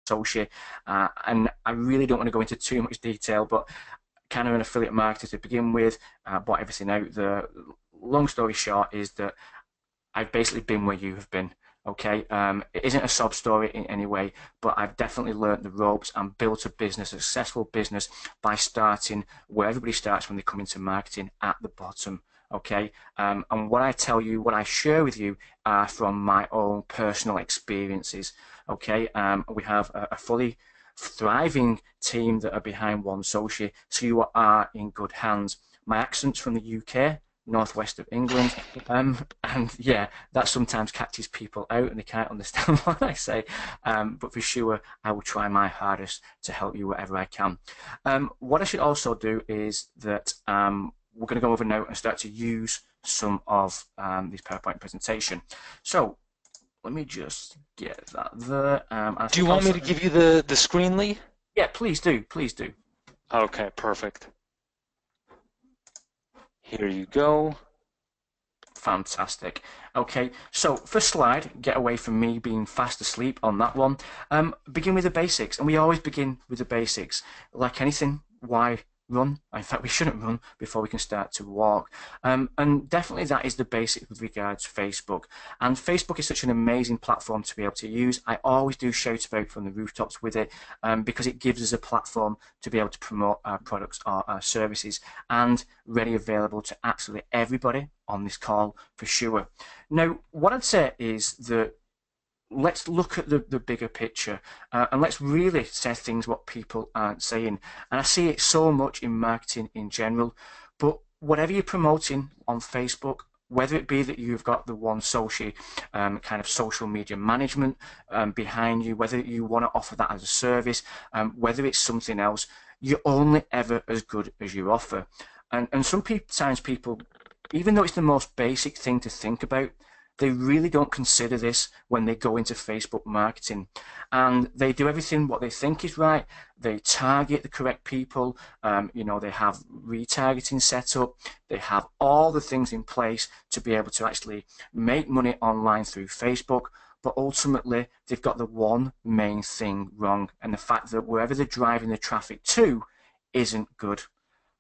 OneSoci, and I really don't want to go into too much detail, but kind of an affiliate marketer to begin with, bought everything out. The long story short is that I've basically been where you have been. Okay, it isn't a sob story in any way, but I've definitely learned the ropes and built a business, a successful business, by starting where everybody starts when they come into marketing, at the bottom. Okay, and what I tell you, what I share with you, are from my own personal experiences. Okay, we have a fully thriving team that are behind OneSoci, so you are in good hands. My accent's from the UK, northwest of England, and yeah, that sometimes catches people out and they can't understand what I say. But for sure, I will try my hardest to help you wherever I can. What I should also do is that we're going to go over now and start to use some of this PowerPoint presentation. So let me just get that there. I Do you think want me also, to give you the screen, Lee? yeah, please do, please do. Okay, perfect. Here you go. Fantastic. Okay, so first slide, get away from me being fast asleep on that one. Begin with the basics, and we always begin with the basics. Like anything, why run? In fact, we shouldn't run before we can start to walk. And definitely that is the basic with regards to Facebook. And Facebook is such an amazing platform to be able to use. I always do shout about from the rooftops with it, because it gives us a platform to be able to promote our products or our services, and ready available to absolutely everybody on this call for sure. Now, what I'd say is that let's look at the bigger picture, and let's really say things what people aren't saying. And I see it so much in marketing in general, but whatever you're promoting on Facebook, whether it be that you've got the OneSoci kind of social media management behind you, whether you want to offer that as a service, whether it's something else, you're only ever as good as your offer. And sometimes people, even though it's the most basic thing to think about, they really don't consider this when they go into Facebook marketing. And they do everything what they think is right. They target the correct people. They have retargeting set up. They have all the things in place to be able to actually make money online through Facebook. But ultimately, they've got the one main thing wrong. And the fact that wherever they're driving the traffic to isn't good.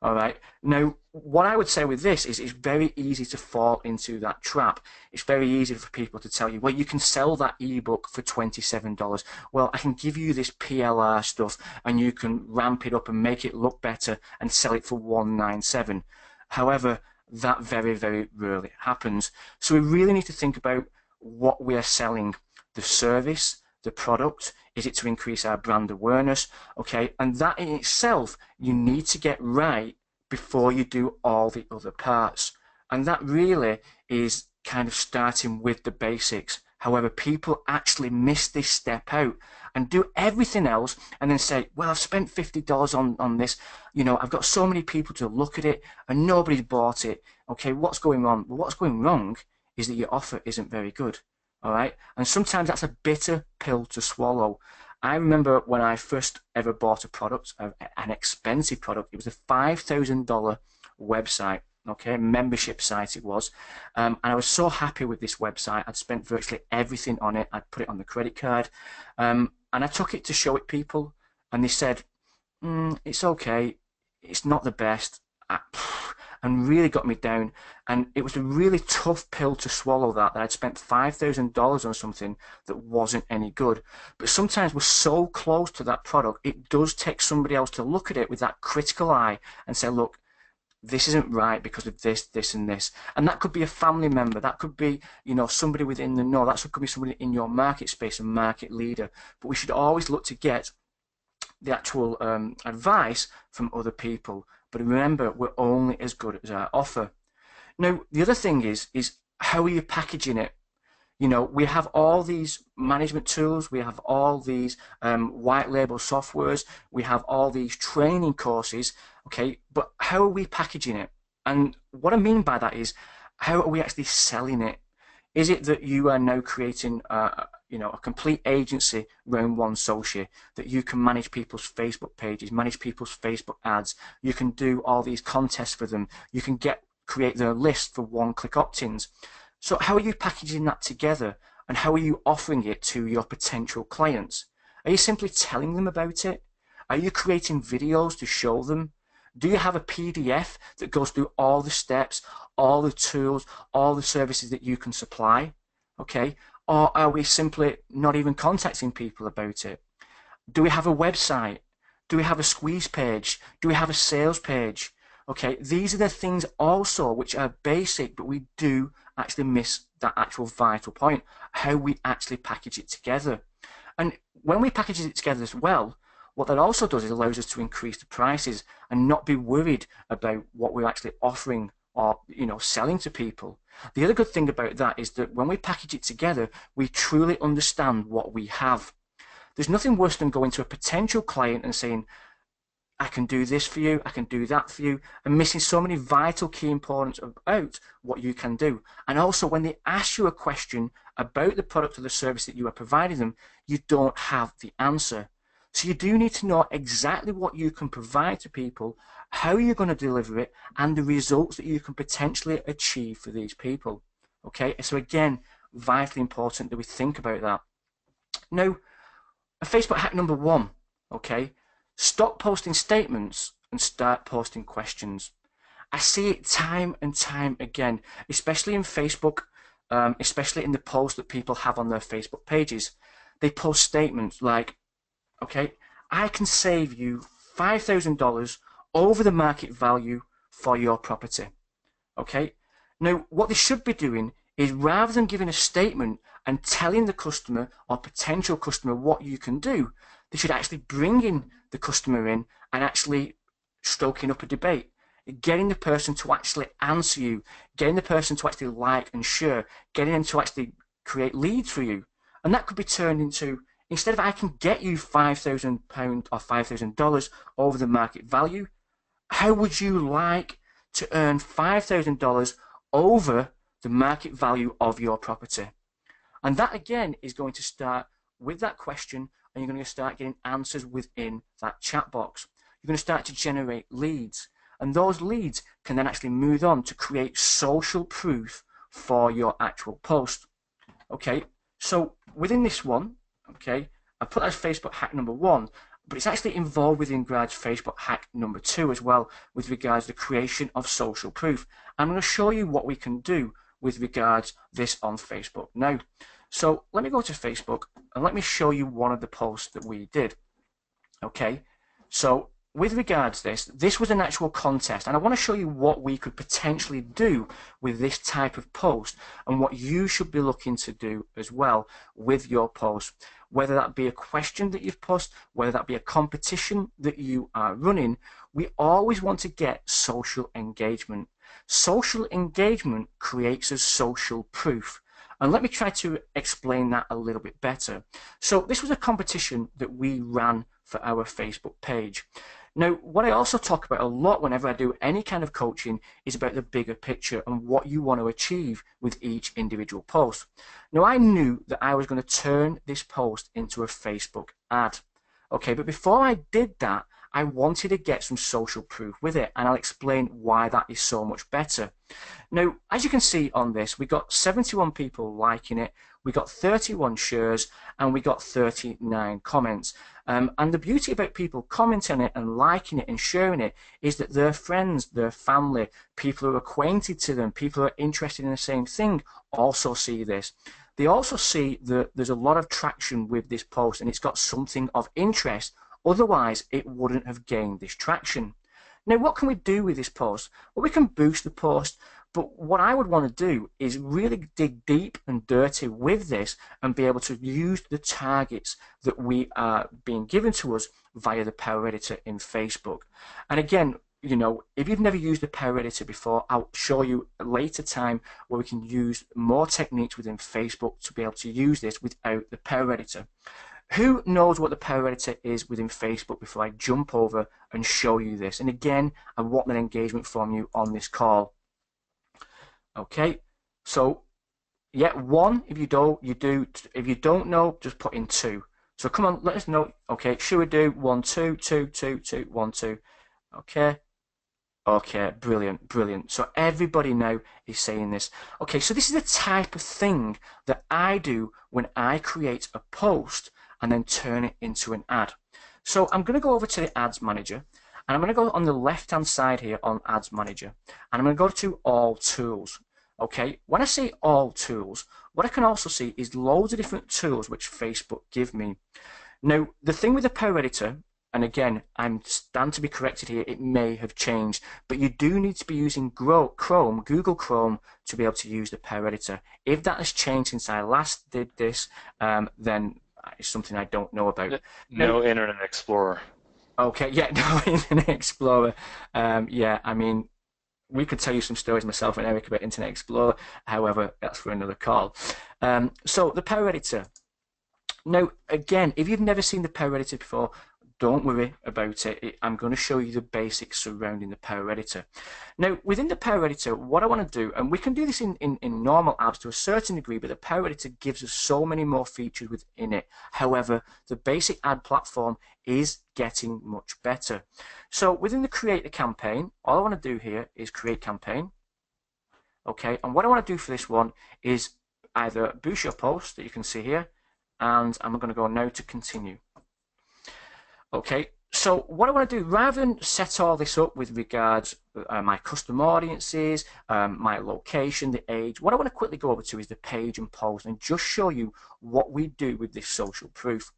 All right. Now, what I would say with this is it's very easy to fall into that trap. It's very easy for people to tell you, well, you can sell that ebook for $27. Well, I can give you this PLR stuff and you can ramp it up and make it look better and sell it for $197. However, that very, very rarely happens. So we really need to think about what we are selling, the service, the product. Is it to increase our brand awareness? Okay, and that in itself, you need to get right before you do all the other parts. And that really is kind of starting with the basics. However, people actually miss this step out and do everything else and then say, well, I've spent $50 on this. I've got so many people to look at it and nobody's bought it. Okay, what's going on? Well, what's going wrong is that your offer isn't very good. All right, and sometimes that's a bitter pill to swallow. I remember when I first ever bought a product, an expensive product. It was a $5,000 website, okay, membership site it was, and I was so happy with this website. I'd spent virtually everything on it. I'd put it on the credit card, and I took it to show it people, and they said, "It's okay, it's not the best." And really got me down. And it was a really tough pill to swallow that I'd spent $5,000 on something that wasn't any good. But sometimes we're so close to that product, it does take somebody else to look at it with that critical eye and say, look, this isn't right because of this, this, and this. And that could be a family member. That could be, somebody within the know. That could be somebody in your market space, a market leader. But we should always look to get the actual advice from other people. But remember, we're only as good as our offer. Now, the other thing is how are you packaging it? We have all these management tools, we have all these white label softwares, we have all these training courses, okay, but how are we packaging it? And what I mean by that is, how are we actually selling it? Is it that you are now creating a complete agency around OneSoci, that you can manage people's Facebook pages, manage people's Facebook ads, you can do all these contests for them, you can create their list for one-click opt-ins. So how are you packaging that together, and how are you offering it to your potential clients? Are you simply telling them about it? Are you creating videos to show them? Do you have a PDF that goes through all the steps, all the tools, all the services that you can supply? Okay. Or are we simply not even contacting people about it? Do we have a website? Do we have a squeeze page? Do we have a sales page? Okay, these are the things also which are basic, but we do actually miss that actual vital point, how we actually package it together. And when we package it together as well, what that also does is allows us to increase the prices and not be worried about what we're actually offering or selling to people. The other good thing about that is that when we package it together, we truly understand what we have. There's nothing worse than going to a potential client and saying, I can do this for you, I can do that for you, and missing so many vital key importance about what you can do. And also when they ask you a question about the product or the service that you are providing them, you don't have the answer. So you do need to know exactly what you can provide to people, how you're going to deliver it, and the results that you can potentially achieve for these people. Okay, so again, vitally important that we think about that. Now, Facebook hack number 1, okay? Stop posting statements and start posting questions. I see it time and time again, especially in Facebook, especially in the posts that people have on their Facebook pages. They post statements like, okay, I can save you $5,000 over the market value for your property. Okay? Now, what they should be doing is rather than giving a statement and telling the customer or potential customer what you can do, they should actually bring in the customer in and actually stoking up a debate, getting the person to actually answer you, getting the person to actually like and share, getting them to actually create leads for you. And that could be turned into, instead of I can get you £5,000 or $5,000 over the market value, how would you like to earn $5,000 over the market value of your property? And that again is going to start with that question, and you're going to start getting answers within that chat box. You're going to start to generate leads, and those leads can then actually move on to create social proof for your actual post. Okay, so within this one, okay, I put that as Facebook hack number 1, but it's actually involved within regards Facebook hack number 2 as well, with regards to the creation of social proof. I'm going to show you what we can do with regards this on Facebook now. So let me go to Facebook and let me show you one of the posts that we did. Okay, so with regards to this was an actual contest, and I want to show you what we could potentially do with this type of post and what you should be looking to do as well with your post, whether that be a question that you've posted, whether that be a competition that you are running. We always want to get social engagement. Social engagement creates a social proof. And let me try to explain that a little bit better. So this was a competition that we ran for our Facebook page. Now, what I also talk about a lot whenever I do any kind of coaching is about the bigger picture and what you want to achieve with each individual post. Now, I knew that I was going to turn this post into a Facebook ad. Okay, but before I did that, I wanted to get some social proof with it, and I'll explain why that is so much better. Now, as you can see on this, we got 71 people liking it, we got 31 shares, and we got 39 comments. And the beauty about people commenting it and liking it and sharing it is that their friends, their family, people who are acquainted to them, people who are interested in the same thing also see this. They also see that there's a lot of traction with this post and it's got something of interest. Otherwise, it wouldn't have gained this traction. Now, what can we do with this post? Well, we can boost the post, but what I would want to do is really dig deep and dirty with this and be able to use the targets that we are being given to us via the Power Editor in Facebook. And again, you know, if you've never used the Power Editor before, I'll show you a later time where we can use more techniques within Facebook to be able to use this without the Power Editor. Who knows what the Power Editor is within Facebook before I jump over and show you this? And again, I want an engagement from you on this call. Okay, so yeah, 1 if you don't, you do. If you don't know, just put in 2. So come on, let us know. Okay, should we do 1, 2, 2, 2, 2, 1, 2? Okay. Okay, brilliant, brilliant. So everybody now is saying this. Okay, so this is the type of thing that I do when I create a post and then turn it into an ad. So I'm going to go over to the Ads Manager, and I'm going to go on the left-hand side here on Ads Manager, and I'm going to go to All Tools. Okay, when I say All Tools, what I can also see is loads of different tools which Facebook give me. Now, the thing with the Power Editor, and again, I'm stand to be corrected here, it may have changed, but you do need to be using Chrome, Google Chrome, to be able to use the Power Editor. If that has changed since I last did this, then it's something I don't know about. No Internet Explorer. Okay, yeah, no Internet Explorer. Yeah, I mean, we could tell you some stories, myself and Eric, about Internet Explorer. However, that's for another call. So the Power Editor. Now, again, if you've never seen the Power Editor before, don't worry about it. I'm going to show you the basics surrounding the Power Editor. Now, within the Power Editor, what I want to do, and we can do this in normal apps to a certain degree, but the Power Editor gives us so many more features within it. However, the basic ad platform is getting much better. So within the Create a Campaign, all I want to do here is Create Campaign. Okay, and what I want to do for this one is either boost your post that you can see here, and I'm going to go now to continue. Okay, so what I want to do, rather than set all this up with regards my custom audiences, my location, the age, what I want to quickly go over to is the page and post and just show you what we do with this social proof.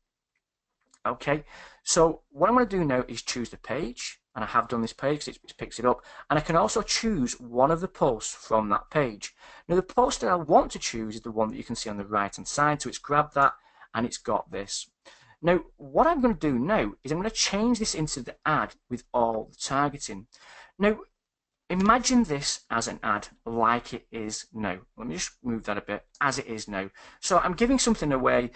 Okay, so what I'm going to do now is choose the page, and I have done this page because it picks it up, and I can also choose one of the posts from that page. Now the post that I want to choose is the one that you can see on the right hand side, so it's grabbed that and it's got this. Now, what I'm going to do now is I'm going to change this into the ad with all the targeting. Now, imagine this as an ad like it is now. Let me just move that a bit, as it is now. So I'm giving something away.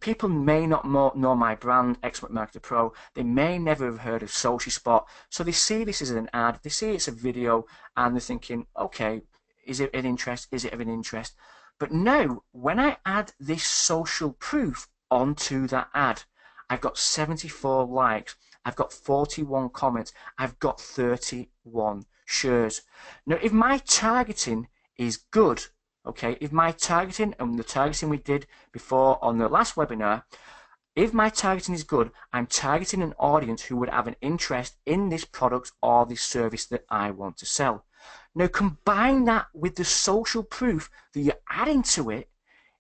People may not know my brand, Expert Marketer Pro. They may never have heard of SociSpot. So they see this as an ad, they see it's a video, and they're thinking, okay, is it of interest? Is it of an interest? But now, when I add this social proof onto that ad, I've got 74 likes, I've got 41 comments, I've got 31 shares. Now, if my targeting is good, okay, if my targeting and the targeting we did before on the last webinar, if my targeting is good, I'm targeting an audience who would have an interest in this product or this service that I want to sell. Now, combine that with the social proof that you're adding to it,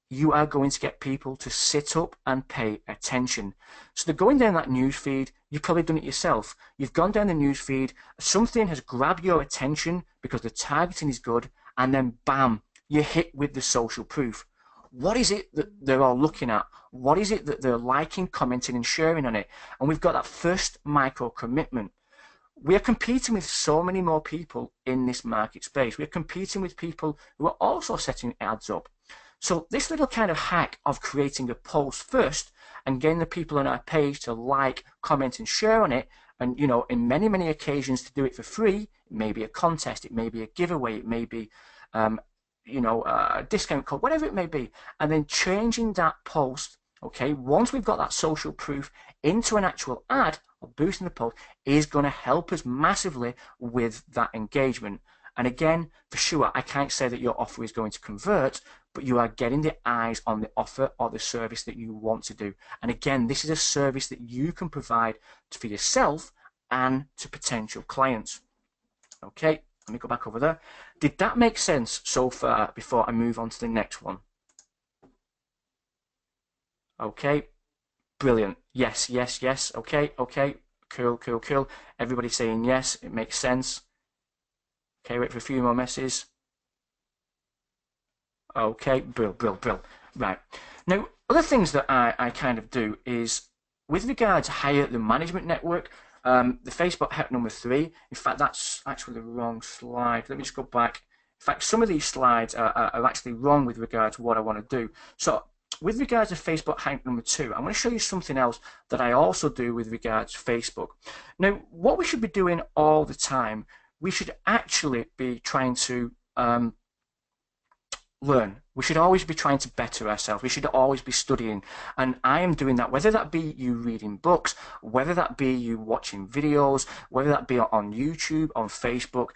you are going to get people to sit up and pay attention. So they're going down that news feed. You've probably done it yourself. You've gone down the news feed. Something has grabbed your attention because the targeting is good, and then bam, you're hit with the social proof. What is it that they're all looking at? What is it that they're liking, commenting, and sharing on it? And we've got that first micro commitment. We are competing with so many more people in this market space. We're competing with people who are also setting ads up. So this little kind of hack of creating a post first and getting the people on our page to like, comment, and share on it, and you know, in many, many occasions to do it for free. It may be a contest, it may be a giveaway, it may be you know, a discount code, whatever it may be, and then changing that post, okay, once we've got that social proof into an actual ad or boosting the post, is going to help us massively with that engagement. And again, for sure, I can't say that your offer is going to convert, but you are getting the eyes on the offer or the service that you want to do. And again, this is a service that you can provide for yourself and to potential clients. Okay, let me go back over there. Did that make sense so far before I move on to the next one? Okay, brilliant. Yes, yes, yes. Okay, okay. Cool, cool, cool. Everybody saying yes, it makes sense. Okay, wait for a few more messages. Okay, brill. Right. Now, other things that I kind of do is, with regard to hire the management network, the Facebook hack number 3, in fact, that's actually the wrong slide. Let me just go back. In fact, some of these slides are actually wrong with regard to what I want to do. So, with regards to Facebook hack number 2, I'm going to show you something else that I also do with regards to Facebook. Now, what we should be doing all the time, we should actually be trying to learn. We should always be trying to better ourselves. We should always be studying. And I am doing that, whether that be you reading books, whether that be you watching videos, whether that be on YouTube, on Facebook.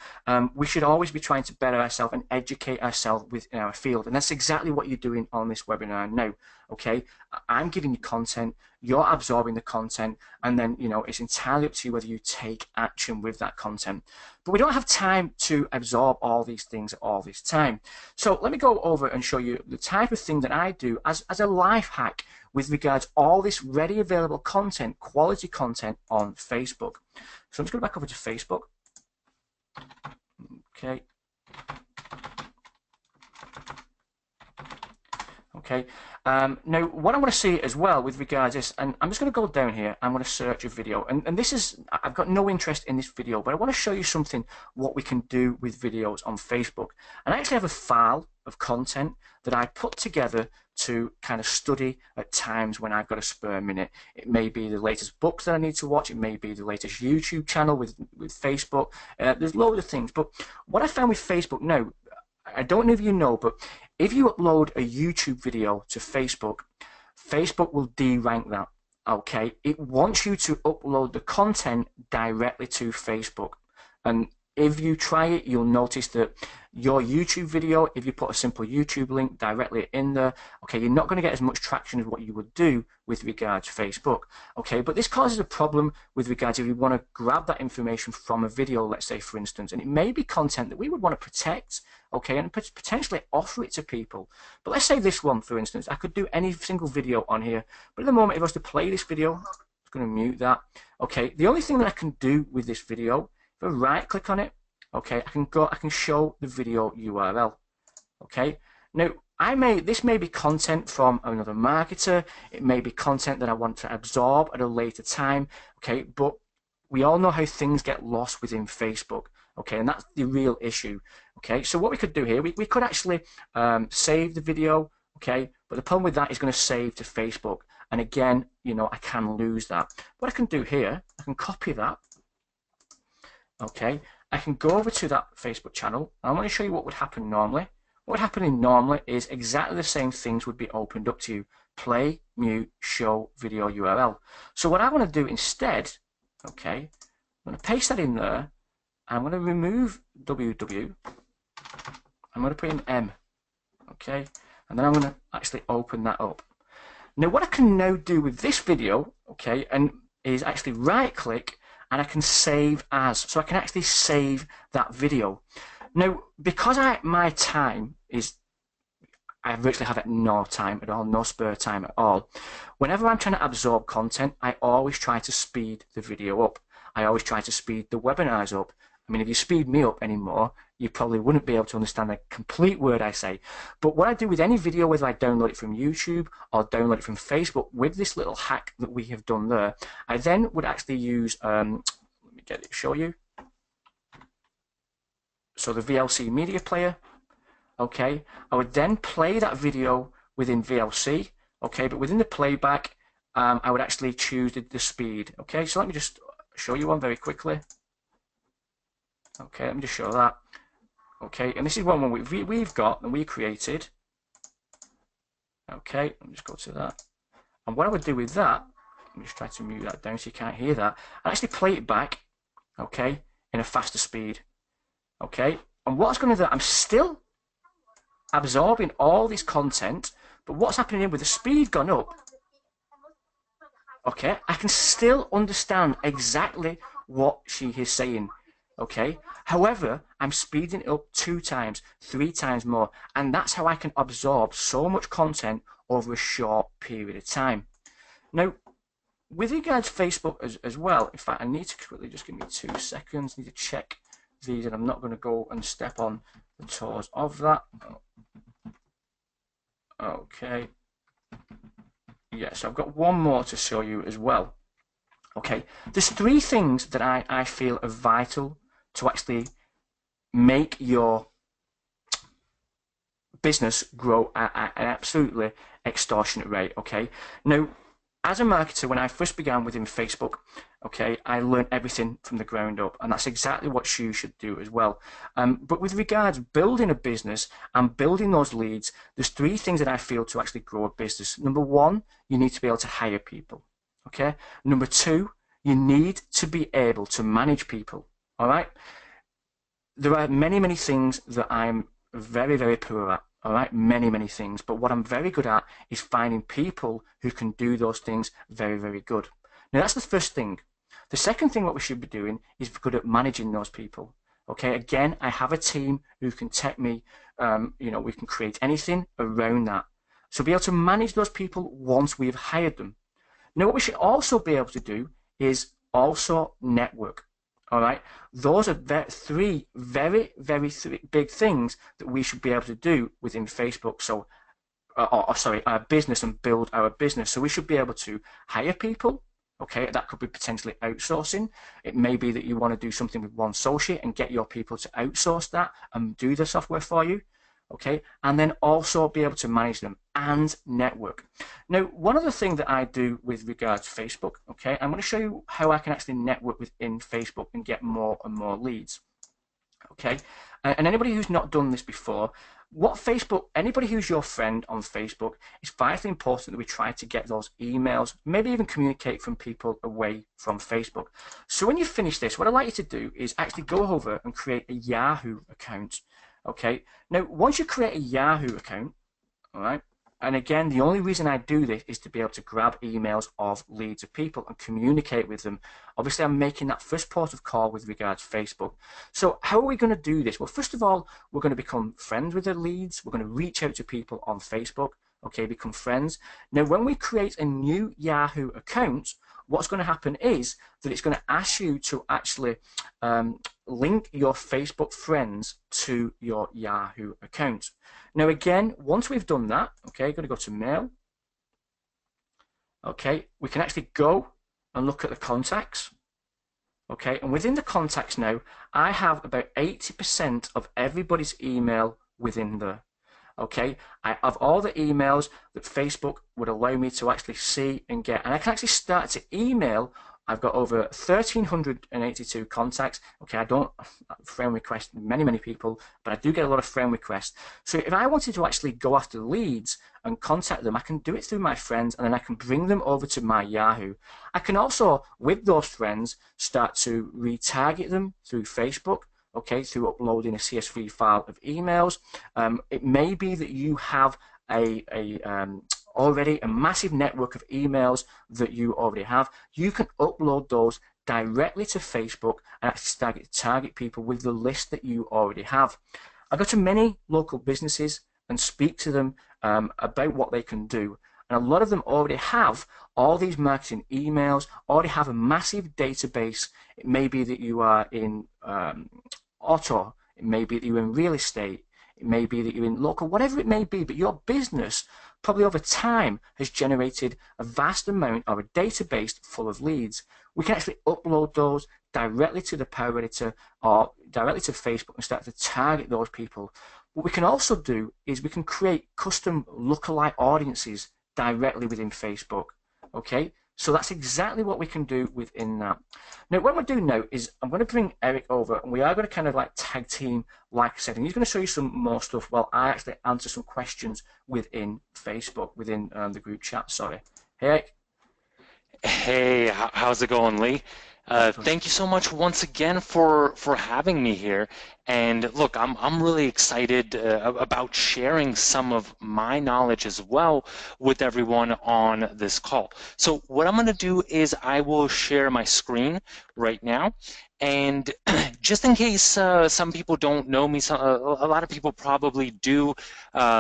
We should always be trying to better ourselves and educate ourselves within our field. And that's exactly what you're doing on this webinar now. Okay, I'm giving you content, you're absorbing the content, and then, you know, it's entirely up to you whether you take action with that content. But we don't have time to absorb all these things all this time. So let me go over and show you the type of thing that I do as a life hack with regards to all this ready available content, quality content on Facebook. So I'm just going back over to Facebook. Okay. Okay. Now, what I want to see as well with regards to this, and I'm just going to go down here, I'm going to search a video, and this is, I've got no interest in this video, but I want to show you something, what we can do with videos on Facebook. And I actually have a file of content that I put together to kind of study at times when I've got a spare minute. It may be the latest books that I need to watch, it may be the latest YouTube channel with Facebook, there's loads of things. But what I found with Facebook now, I don't know if you know, but if you upload a YouTube video to Facebook, Facebook will de-rank that, okay? It wants you to upload the content directly to Facebook. And if you try it, you'll notice that your YouTube video, if you put a simple YouTube link directly in there, okay, you're not going to get as much traction as what you would do with regard to Facebook, okay? But this causes a problem with regards if you want to grab that information from a video, let's say, for instance, and it may be content that we would want to protect, okay, and potentially offer it to people. But let's say this one, for instance, I could do any single video on here, but at the moment, if I was to play this video, I'm going to mute that, okay? The only thing that I can do with this video, if I right click on it, okay, I can show the video URL. Okay. Now this may be content from another marketer, it may be content that I want to absorb at a later time, okay, but we all know how things get lost within Facebook, okay, and that's the real issue. Okay, so what we could do here, we could actually save the video, okay, but the problem with that is going to save to Facebook, and again, you know, I can lose that. What I can do here, I can copy that. Okay, I can go over to that Facebook channel. I want to show you what would happen normally. What would happen normally is exactly the same things would be opened up to you. Play, mute, show, video URL. So what I want to do instead, okay, I'm going to paste that in there. I'm going to remove www. I'm going to put in M, okay, and then I'm going to actually open that up. Now what I can now do with this video, okay, and is actually right click, and I can save as, so I can actually save that video. Now, because my time is, I virtually have no time at all, no spare time at all. Whenever I'm trying to absorb content, I always try to speed the video up. I always try to speed the webinars up. I mean, if you speed me up anymore, you probably wouldn't be able to understand a complete word I say. But what I do with any video, whether I download it from YouTube or download it from Facebook, with this little hack that we have done there, I then would actually use, let me show you. So the VLC media player, okay. I would then play that video within VLC, okay, but within the playback, I would actually choose the speed, okay. So let me just show you one very quickly. Okay, let me just show that. Okay, and this is one we've got and we created. Okay, let me just go to that. And what I would do with that, let me just try to mute that down so you can't hear that. I actually play it back, okay, in a faster speed. Okay, and what's going to do, I'm still absorbing all this content, but what's happening with the speed gone up, okay, I can still understand exactly what she is saying. Okay, however, I'm speeding it up 2 times, 3 times more, and that's how I can absorb so much content over a short period of time. Now, with regards to Facebook as well, in fact, I need to quickly just give me 2 seconds, I need to check these, and I'm not going to go and step on the toes of that. Okay, yeah, so I've got one more to show you as well. Okay, there's 3 things that I feel are vital to actually make your business grow at an absolutely extortionate rate, okay? Now, as a marketer, when I first began within Facebook, okay, I learned everything from the ground up, and that's exactly what you should do as well. But with regards building a business and building those leads, there's three things that I feel to actually grow a business. Number one, you need to be able to hire people. Okay. Number two, you need to be able to manage people. All right. There are many, many things that I'm very, very poor at. All right, many, many things. But what I'm very good at is finding people who can do those things very, very good. Now, that's the first thing. The second thing what we should be doing is good at managing those people. Okay, again, I have a team who can tech me. We can create anything around that. So be able to manage those people once we've hired them. Now, what we should also be able to do is also network. All right, those are three very, very big things that we should be able to do within Facebook. So, our business and build our business. So we should be able to hire people. Okay, that could be potentially outsourcing. It may be that you want to do something with OneSoci and get your people to outsource that and do the software for you. Okay, and then also be able to manage them and network. Now, one other thing that I do with regards to Facebook, okay, I'm going to show you how I can actually network within Facebook and get more and more leads. Okay, and anybody who's not done this before, anybody who's your friend on Facebook, it's vitally important that we try to get those emails, maybe even communicate from people away from Facebook. So when you finish this, what I'd like you to do is actually go over and create a Yahoo account. Okay, now once you create a Yahoo account, all right, and again, the only reason I do this is to be able to grab emails of leads of people and communicate with them. Obviously, I'm making that first port of call with regards to Facebook. So how are we going to do this? Well, first of all, we're going to become friends with the leads. We're going to reach out to people on Facebook, okay, become friends. Now, when we create a new Yahoo account, what's going to happen is that it's going to ask you to actually link your Facebook friends to your Yahoo account. Now, again, once we've done that, okay, going to go to Mail. Okay, we can actually go and look at the contacts. Okay, and within the contacts now, I have about 80% of everybody's email within there. Okay, I have all the emails that Facebook would allow me to actually see and get, and I can actually start to email. I've got over 1,382 contacts. Okay, I don't friend request many people, but I do get a lot of friend requests. So if I wanted to actually go after leads and contact them, I can do it through my friends, and then I can bring them over to my Yahoo. I can also, with those friends, start to retarget them through Facebook. Okay, through uploading a CSV file of emails. It may be that you have already a massive network of emails that you already have. You can upload those directly to Facebook and actually target people with the list that you already have. I go to many local businesses and speak to them about what they can do. And a lot of them already have all these marketing emails, already have a massive database. It may be that you are in auto, it may be that you're in real estate, it may be that you're in local, whatever it may be, but your business probably over time has generated a vast amount or a database full of leads. We can actually upload those directly to the Power Editor or directly to Facebook and start to target those people. What we can also do is we can create custom lookalike audiences directly within Facebook. Okay, so that's exactly what we can do within that. Now, what we're doing now is I'm going to bring Eric over, and we are going to kind of like tag team, like I said, and he's going to show you some more stuff while I actually answer some questions within Facebook, within the group chat. Sorry. Hey, Eric. Hey, how's it going, Lee? Thank you so much once again for having me here. And look, I'm really excited about sharing some of my knowledge as well with everyone on this call. So what I'm going to do is I will share my screen right now. And just in case some people don't know me, a lot of people probably do,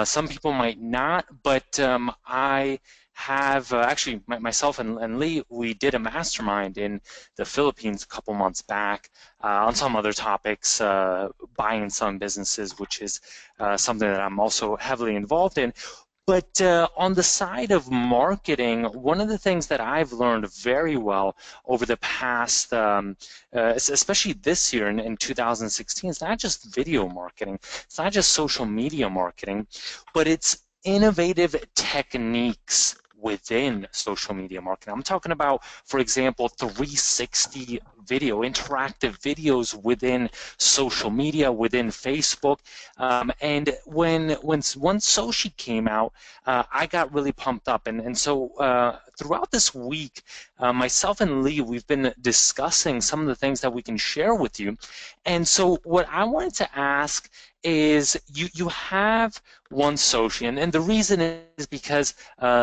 some people might not, but I have actually myself and Lee, we did a mastermind in the Philippines a couple months back on some other topics, buying and selling businesses, which is something that I'm also heavily involved in. But on the side of marketing, one of the things that I've learned very well over the past, especially this year in 2016, it's not just video marketing, it's not just social media marketing, but it's innovative techniques within social media marketing. I'm talking about, for example, 360 video, interactive videos within social media, within Facebook. And when OneSoci came out, I got really pumped up. And so throughout this week, myself and Lee, we've been discussing some of the things that we can share with you. And so what I wanted to ask is you have OneSoci, and the reason is because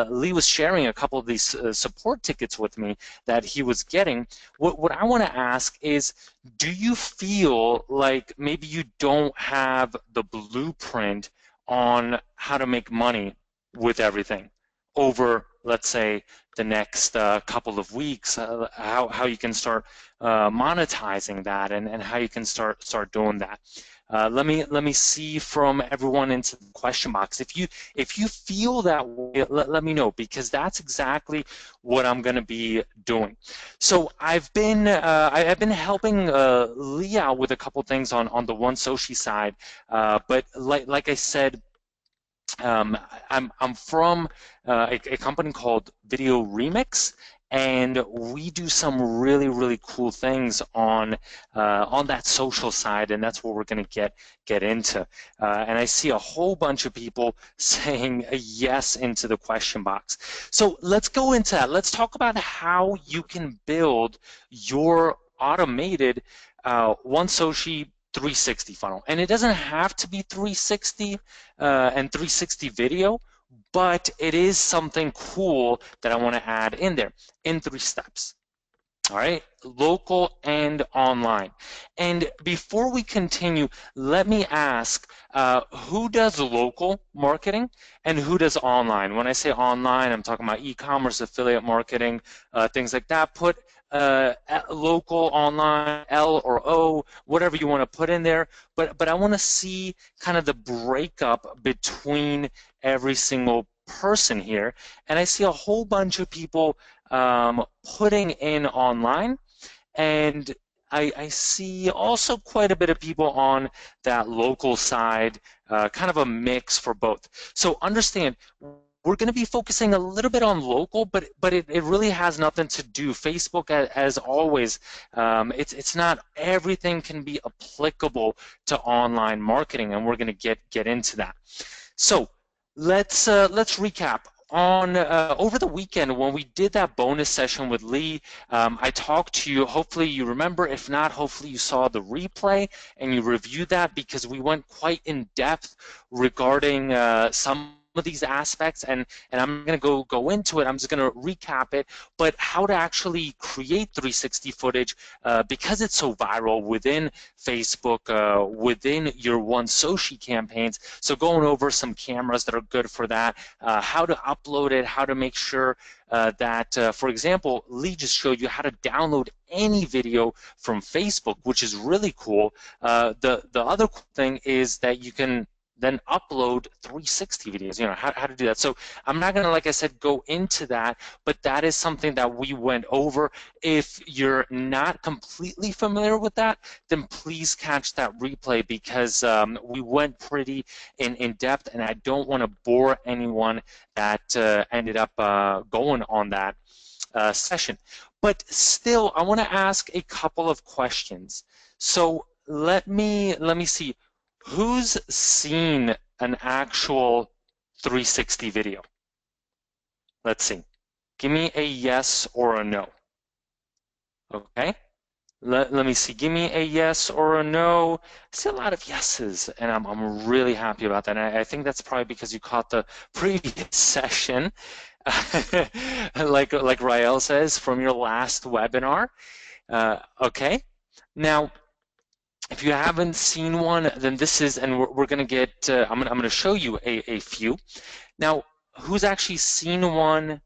Lee was sharing a couple of these support tickets with me that he was getting. What I want to ask is, do you feel like maybe you don't have the blueprint on how to make money with everything over, let's say, the next couple of weeks, how you can start monetizing that, and how you can start doing that. Let me see from everyone into the question box. If you feel that way, let me know, because that's exactly what I'm going to be doing. So I've been helping Lee out with a couple things on the OneSoci side, but like I said, um, I'm from a company called Video Remix, and we do some really cool things on that social side, and that's what we're going to get into. And I see a whole bunch of people saying a yes into the question box. So let's go into that. Let's talk about how you can build your automated OneSoci 360 funnel. And it doesn't have to be 360 and 360 video, but it is something cool that I want to add in there in 3 steps. All right, local and online. And before we continue, let me ask, who does local marketing and who does online? When I say online, I'm talking about e-commerce, affiliate marketing, things like that. Put local, online, L or O, whatever you want to put in there. But I want to see kind of the breakup between every single person here. And I see a whole bunch of people putting in online, and I see also quite a bit of people on that local side, kind of a mix for both. So understand, we're going to be focusing a little bit on local, but it really has nothing to do. Facebook, as always, it's not everything can be applicable to online marketing, and we're going to get into that. So let's recap. On over the weekend, when we did that bonus session with Lee, I talked to you. Hopefully you remember. If not, hopefully you saw the replay and you reviewed that, because we went quite in depth regarding some of these aspects, and I'm going to go into it. I'm just going to recap it, but how to actually create 360 footage because it's so viral within Facebook, within your OneSoci campaigns. So going over some cameras that are good for that, how to upload it, how to make sure that, for example, Lee just showed you how to download any video from Facebook, which is really cool. The other cool thing is that you can then upload 360 videos, how to do that. So I'm not going to, like I said, go into that, but that is something that we went over. If you're not completely familiar with that, then please catch that replay, because we went pretty in depth, and I don't want to bore anyone that ended up going on that session. But still, I want to ask a couple of questions. So let me see. Who's seen an actual 360 video? Let's see. Give me a yes or a no. Okay. Let me see. Give me a yes or a no. I see a lot of yeses, and I'm really happy about that. And I think that's probably because you caught the previous session, like Rael says, from your last webinar. Okay. Now, if you haven't seen one, then this is, and we're going to get, I'm going to show you a few. Now, who's actually seen one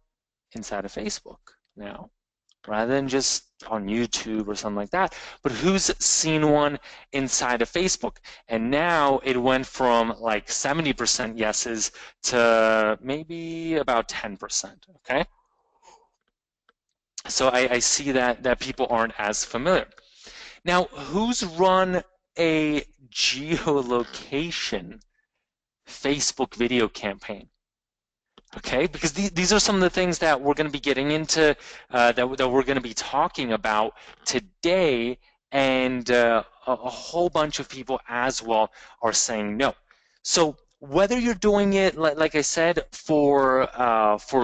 inside of Facebook now, rather than just on YouTube or something like that, but who's seen one inside of Facebook? And now it went from like 70% yeses to maybe about 10%, okay? So I see that people aren't as familiar. Now, who's run a geolocation Facebook video campaign? Okay, because these are some of the things that we're going to be getting into, that we're going to be talking about today, and a whole bunch of people as well are saying no. So whether you're doing it, like I said, for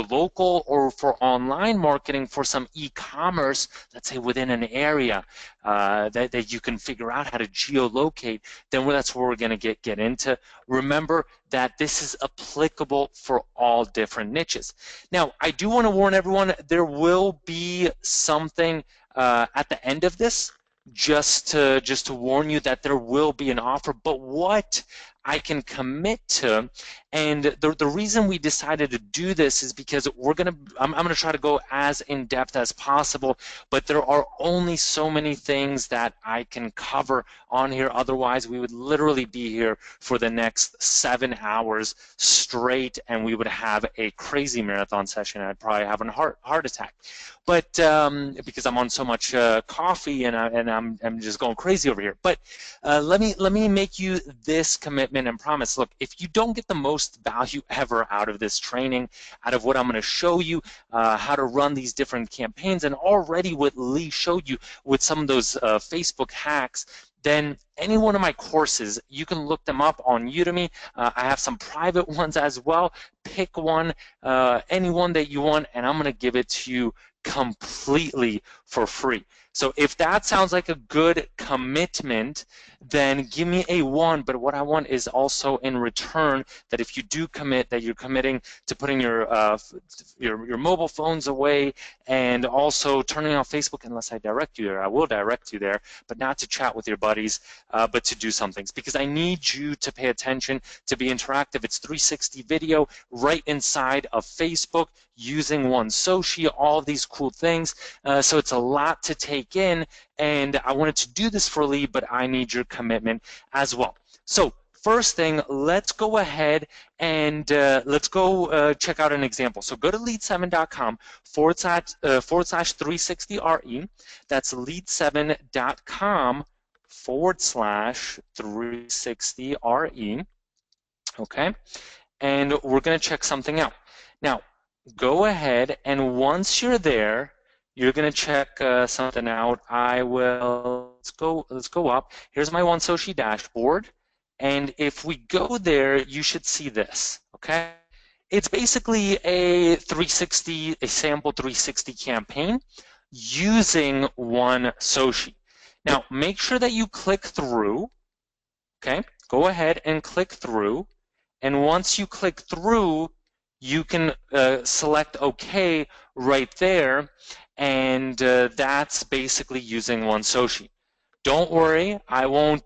local or for online marketing, for some e-commerce, let's say within an area that you can figure out how to geolocate, then that's where we're going to get into. Remember that this is applicable for all different niches. Now, I do want to warn everyone, there will be something at the end of this, just to warn you that there will be an offer, but what I can commit to, and the reason we decided to do this is because I'm gonna try to go as in depth as possible, but there are only so many things that I can cover on here. Otherwise, we would literally be here for the next 7 hours straight, and we would have a crazy marathon session. I'd probably have a heart attack. But because I'm on so much coffee, and I'm just going crazy over here. But let me make you this commitment and promise. Look, if you don't get the most value ever out of this training, out of what I'm going to show you, how to run these different campaigns, and already what Lee showed you with some of those Facebook hacks, then any one of my courses, you can look them up on Udemy. I have some private ones as well. Pick one, any one that you want, and I'm going to give it to you completely for free. So if that sounds like a good commitment, then give me a 1. But what I want is also in return that if you do commit, that you're committing to putting your mobile phones away, and also turning off Facebook unless I direct you there. I will direct you there, but not to chat with your buddies, but to do some things, because I need you to pay attention, to be interactive. It's 360 video right inside of Facebook using OneSoci, all of these cool things. So it's a lot to take in, and I wanted to do this for Lee, but I need your commitment as well. So first thing, let's go ahead and let's go check out an example. So go to lead7.com // 360RE. That's lead7.com / 360RE. Okay, and we're going to check something out. Now, go ahead, and once you're there, you're going to check something out. Let's go up. Here's my OneSoci dashboard, and if we go there, you should see this, okay? It's basically a sample 360 campaign using OneSoci. Now, make sure that you click through, okay? Go ahead and click through, and once you click through, you can select OK right there, and that's basically using OneSoci. Don't worry, I won't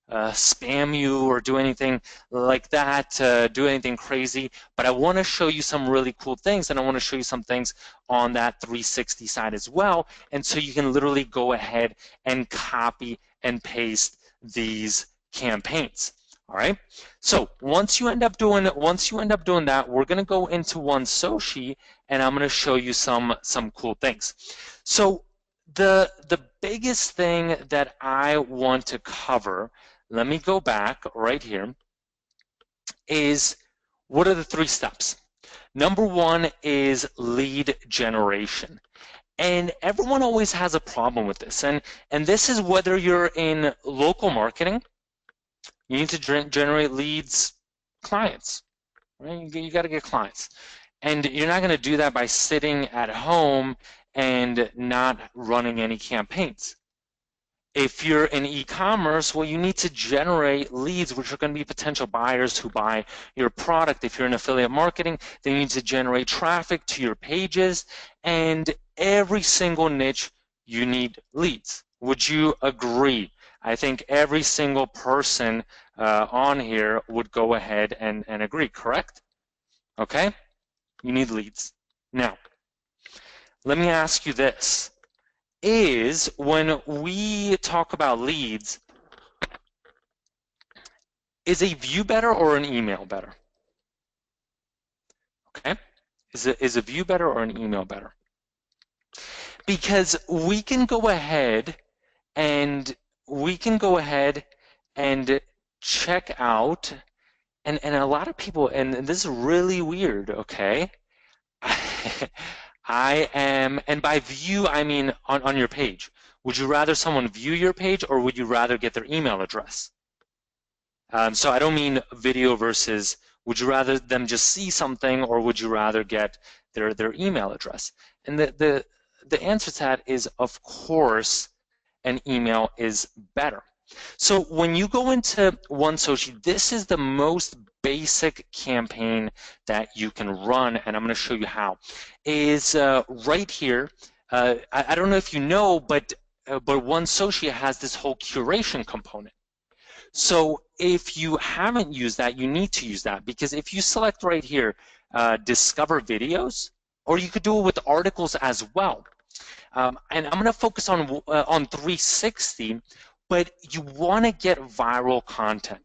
spam you or do anything like that, do anything crazy, but I want to show you some really cool things, and I want to show you some things on that 360 side as well, and so you can literally go ahead and copy and paste these campaigns. All right. So once you end up doing that, we're going to go into OneSoci, and I'm going to show you some cool things. So the biggest thing that I want to cover, let me go back right here, is what are the 3 steps? Number 1 is lead generation. And everyone always has a problem with this. And this is whether you're in local marketing, you need to generate leads, clients, right? You got to get clients. And you're not going to do that by sitting at home and not running any campaigns. If you're in e-commerce, well, you need to generate leads, which are going to be potential buyers who buy your product. If you're in affiliate marketing, then you need to generate traffic to your pages. And every single niche, you need leads. Would you agree? I think every single person on here would go ahead and agree, correct? Okay? You need leads. Now, let me ask you this. Is when we talk about leads, is a view better or an email better? Okay? Is a view better or an email better? Because we can go ahead and check out and a lot of people, and this is really weird, okay? I am, and by view, I mean on your page. Would you rather someone view your page or would you rather get their email address? So I don't mean video versus would you rather them just see something or would you rather get their email address? And the answer to that is, of course, an email is better. So when you go into OneSoci, this is the most basic campaign that you can run, and I'm going to show you how. Is right here. I don't know if you know, but OneSoci has this whole curation component. So if you haven't used that, you need to use that because if you select right here, discover videos, or you could do it with articles as well. And I'm going to focus on 360, but you want to get viral content.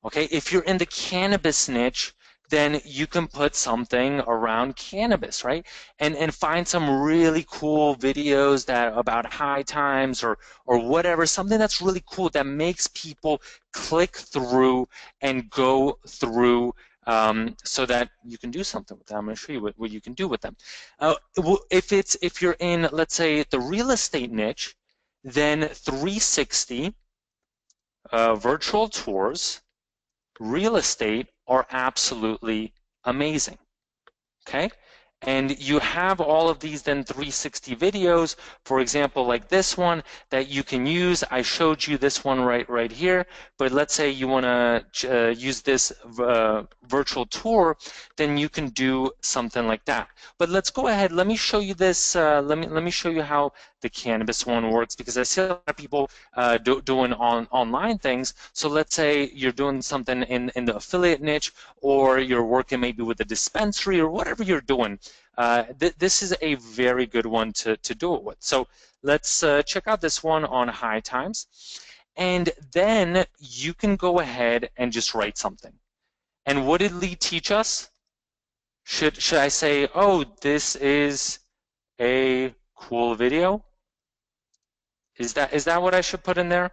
Okay, if you're in the cannabis niche, then you can put something around cannabis, right? And find some really cool videos that about high times or whatever, something that's really cool that makes people click through and go through so that you can do something with them. I'm going to show you what you can do with them. If you're in, let's say, the real estate niche, then 360 virtual tours real estate are absolutely amazing. Okay? And you have all of these then 360 videos, for example, like this one that you can use. I showed you this one right here, but let's say you want to use this virtual tour, then you can do something like that. But let's go ahead. Let me show you this. Let me show you how the cannabis one works because I see a lot of people doing online things. So let's say you're doing something in the affiliate niche, or you're working maybe with a dispensary or whatever you're doing. This is a very good one to do it with. So let's check out this one on high times. And then you can go ahead and just write something. And what did Lee teach us? Should I say, oh, this is a cool video? Is that what I should put in there?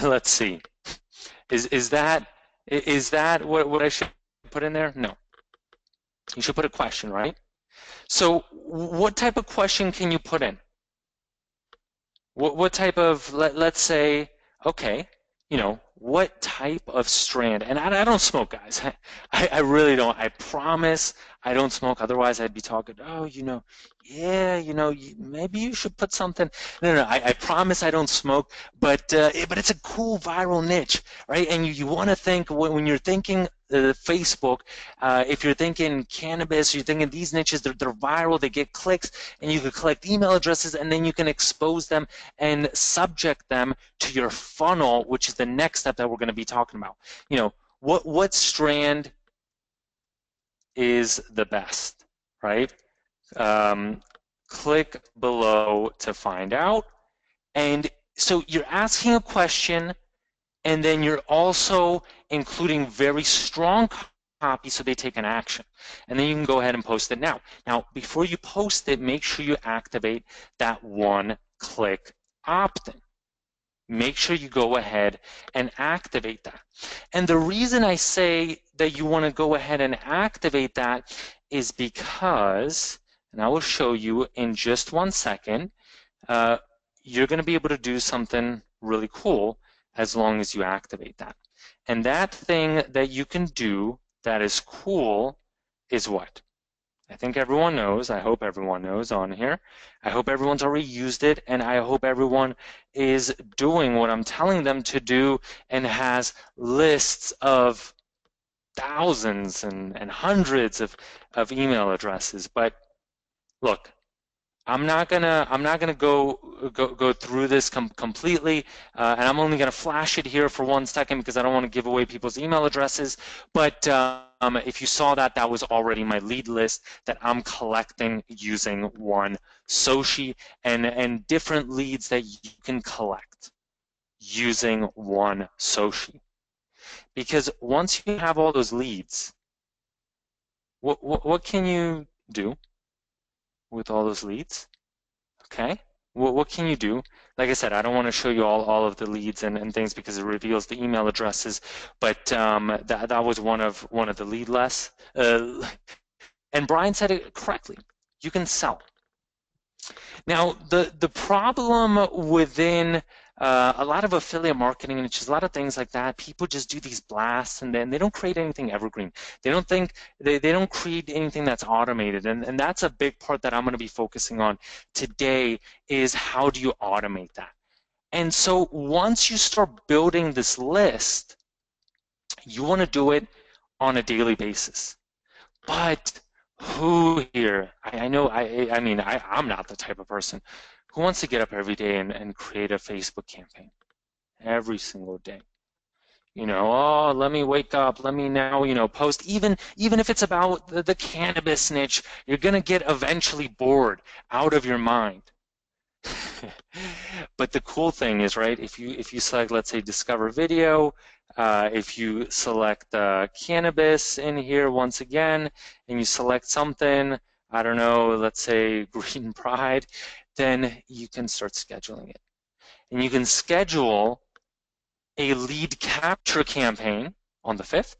Let's see. Is that what I should put in there? No. You should put a question, right? So what type of question can you put in? What type of, let's say, okay, what type of strand? And I don't smoke, guys. I really don't. I promise I don't smoke. Otherwise, I'd be talking, oh, yeah, maybe you should put something. No, I promise I don't smoke, but it's a cool viral niche, right? And you want to think, when you're thinking Facebook, if you're thinking cannabis, you're thinking these niches, they're viral, they get clicks, and you can collect email addresses, and then you can expose them and subject them to your funnel, which is the next step that we're going to be talking about. What strand is the best, right? Click below to find out. And so you're asking a question, and then you're also including very strong copy so they take an action. And then you can go ahead and post it now. Now, before you post it, make sure you activate that one-click opt-in. Make sure you go ahead and activate that. And the reason I say that you want to go ahead and activate that is because, and I will show you in just 1 second, you're going to be able to do something really cool as long as you activate that. And that thing that you can do that is cool is what? I think everyone knows. I hope everyone knows on here. I hope everyone's already used it, and I hope everyone is doing what I'm telling them to do and has lists of thousands and hundreds of email addresses. But look, I'm not gonna go through this completely, and I'm only gonna flash it here for 1 second because I don't want to give away people's email addresses. But if you saw that, that was already my lead list that I'm collecting using OneSoci and different leads that you can collect using OneSoci. Because once you have all those leads, what can you do with all those leads? Okay, what can you do? Like I said, I don't want to show you all of the leads and things because it reveals the email addresses, but that was one of the lead less. And Brian said it correctly. You can sell. Now, the problem within a lot of affiliate marketing and just a lot of things like that, people just do these blasts and then they don't create anything evergreen. They don't think they don't create anything that's automated. And that's a big part that I'm going to be focusing on today is how do you automate that? And so once you start building this list, you want to do it on a daily basis. But who here? I know. I mean, I'm not the type of person who wants to get up every day and create a Facebook campaign every single day. Oh, let me wake up. Let me now, post. Even if it's about the cannabis niche, you're gonna get eventually bored out of your mind. But the cool thing is, right, if you select, let's say, discover video, if you select cannabis in here once again, and you select something, I don't know, let's say Green Pride, then you can start scheduling it. And you can schedule a lead capture campaign on the 5th.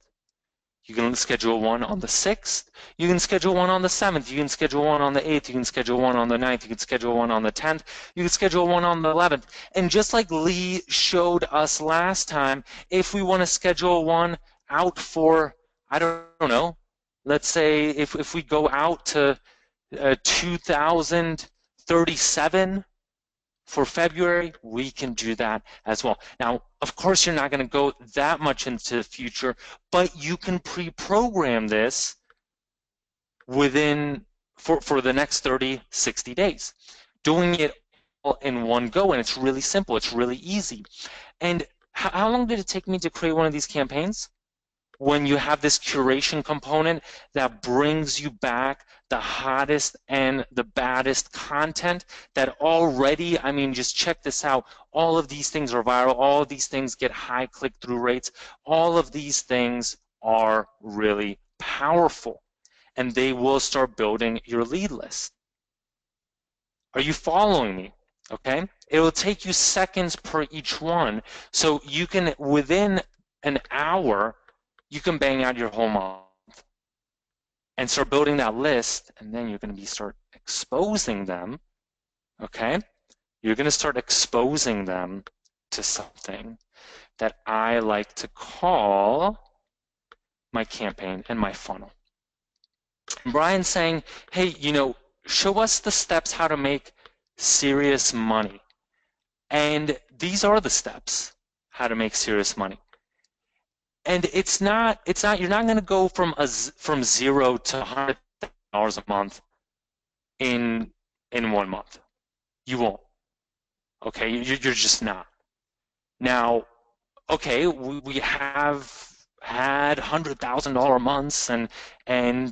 You can schedule one on the 6th. You can schedule one on the 7th. You can schedule one on the 8th. You can schedule one on the 9th. You can schedule one on the 10th. You can schedule one on the 11th. And just like Lee showed us last time, if we want to schedule one out for, I don't know, let's say if we go out to 2037, for February, we can do that as well. Now, of course, you're not going to go that much into the future, but you can pre-program this within for the next 30, 60 days. Doing it all in one go, and it's really simple. It's really easy. And how long did it take me to create one of these campaigns? When you have this curation component that brings you back the hottest and the baddest content that already, I mean, just check this out. All of these things are viral. All of these things get high click-through rates. All of these things are really powerful, and they will start building your lead list. Are you following me? Okay? It will take you seconds per each one, so you can, within an hour, you can bang out your whole month and start building that list, and then you're going to start exposing them, okay? You're going to start exposing them to something that I like to call my campaign and my funnel. And Brian's saying, hey, show us the steps how to make serious money. And these are the steps how to make serious money. And you're not going to go from 0 to $100,000 a month in 1 month. You won't. Okay, you're just not. Now, okay, we have had $100,000 months and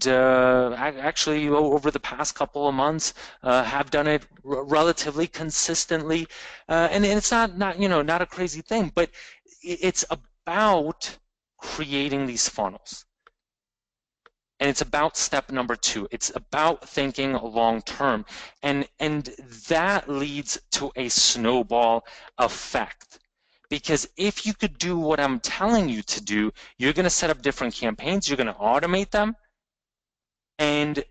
actually over the past couple of months have done it relatively consistently, and it's not a crazy thing, but it's about creating these funnels. And it's about step number 2. It's about thinking long term. And that leads to a snowball effect. Because if you could do what I'm telling you to do, you're going to set up different campaigns, you're going to automate them, and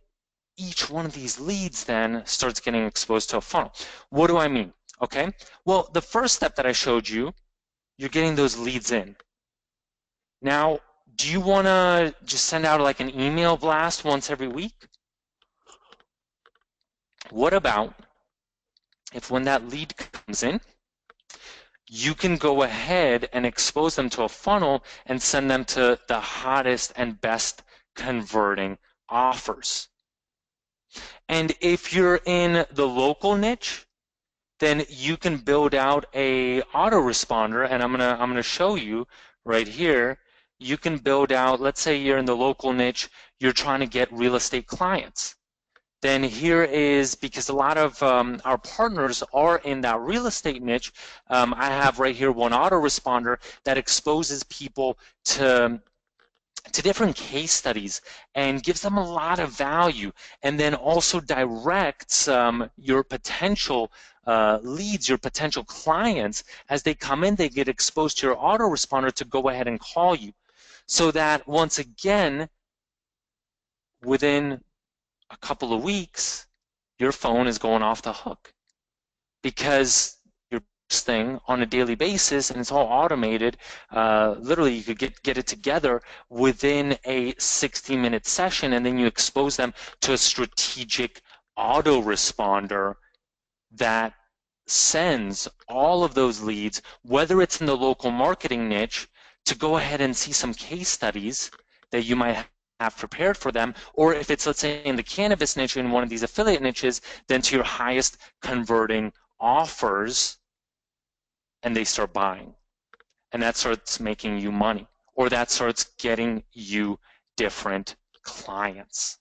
each one of these leads then starts getting exposed to a funnel. What do I mean? Okay, well, the first step that I showed you, you're getting those leads in. Now, do you want to just send out like an email blast once every week? What about if when that lead comes in, you can go ahead and expose them to a funnel and send them to the hottest and best converting offers? And if you're in the local niche, then you can build out a autoresponder, and I'm gonna show you right here. You can build out, let's say you're in the local niche, you're trying to get real estate clients. Then here is, because a lot of our partners are in that real estate niche, I have right here one autoresponder that exposes people to to different case studies and gives them a lot of value, and then also directs your potential leads, your potential clients, as they come in, they get exposed to your autoresponder to go ahead and call you. So that once again, within a couple of weeks, your phone is going off the hook because you're thing on a daily basis and it's all automated. Literally, you could get it together within a 60-minute session, and then you expose them to a strategic autoresponder that sends all of those leads, whether it's in the local marketing niche, to go ahead and see some case studies that you might have prepared for them, or if it's, let's say, in the cannabis niche, in one of these affiliate niches, then to your highest converting offers, and they start buying. And that starts making you money, or that starts getting you different clients.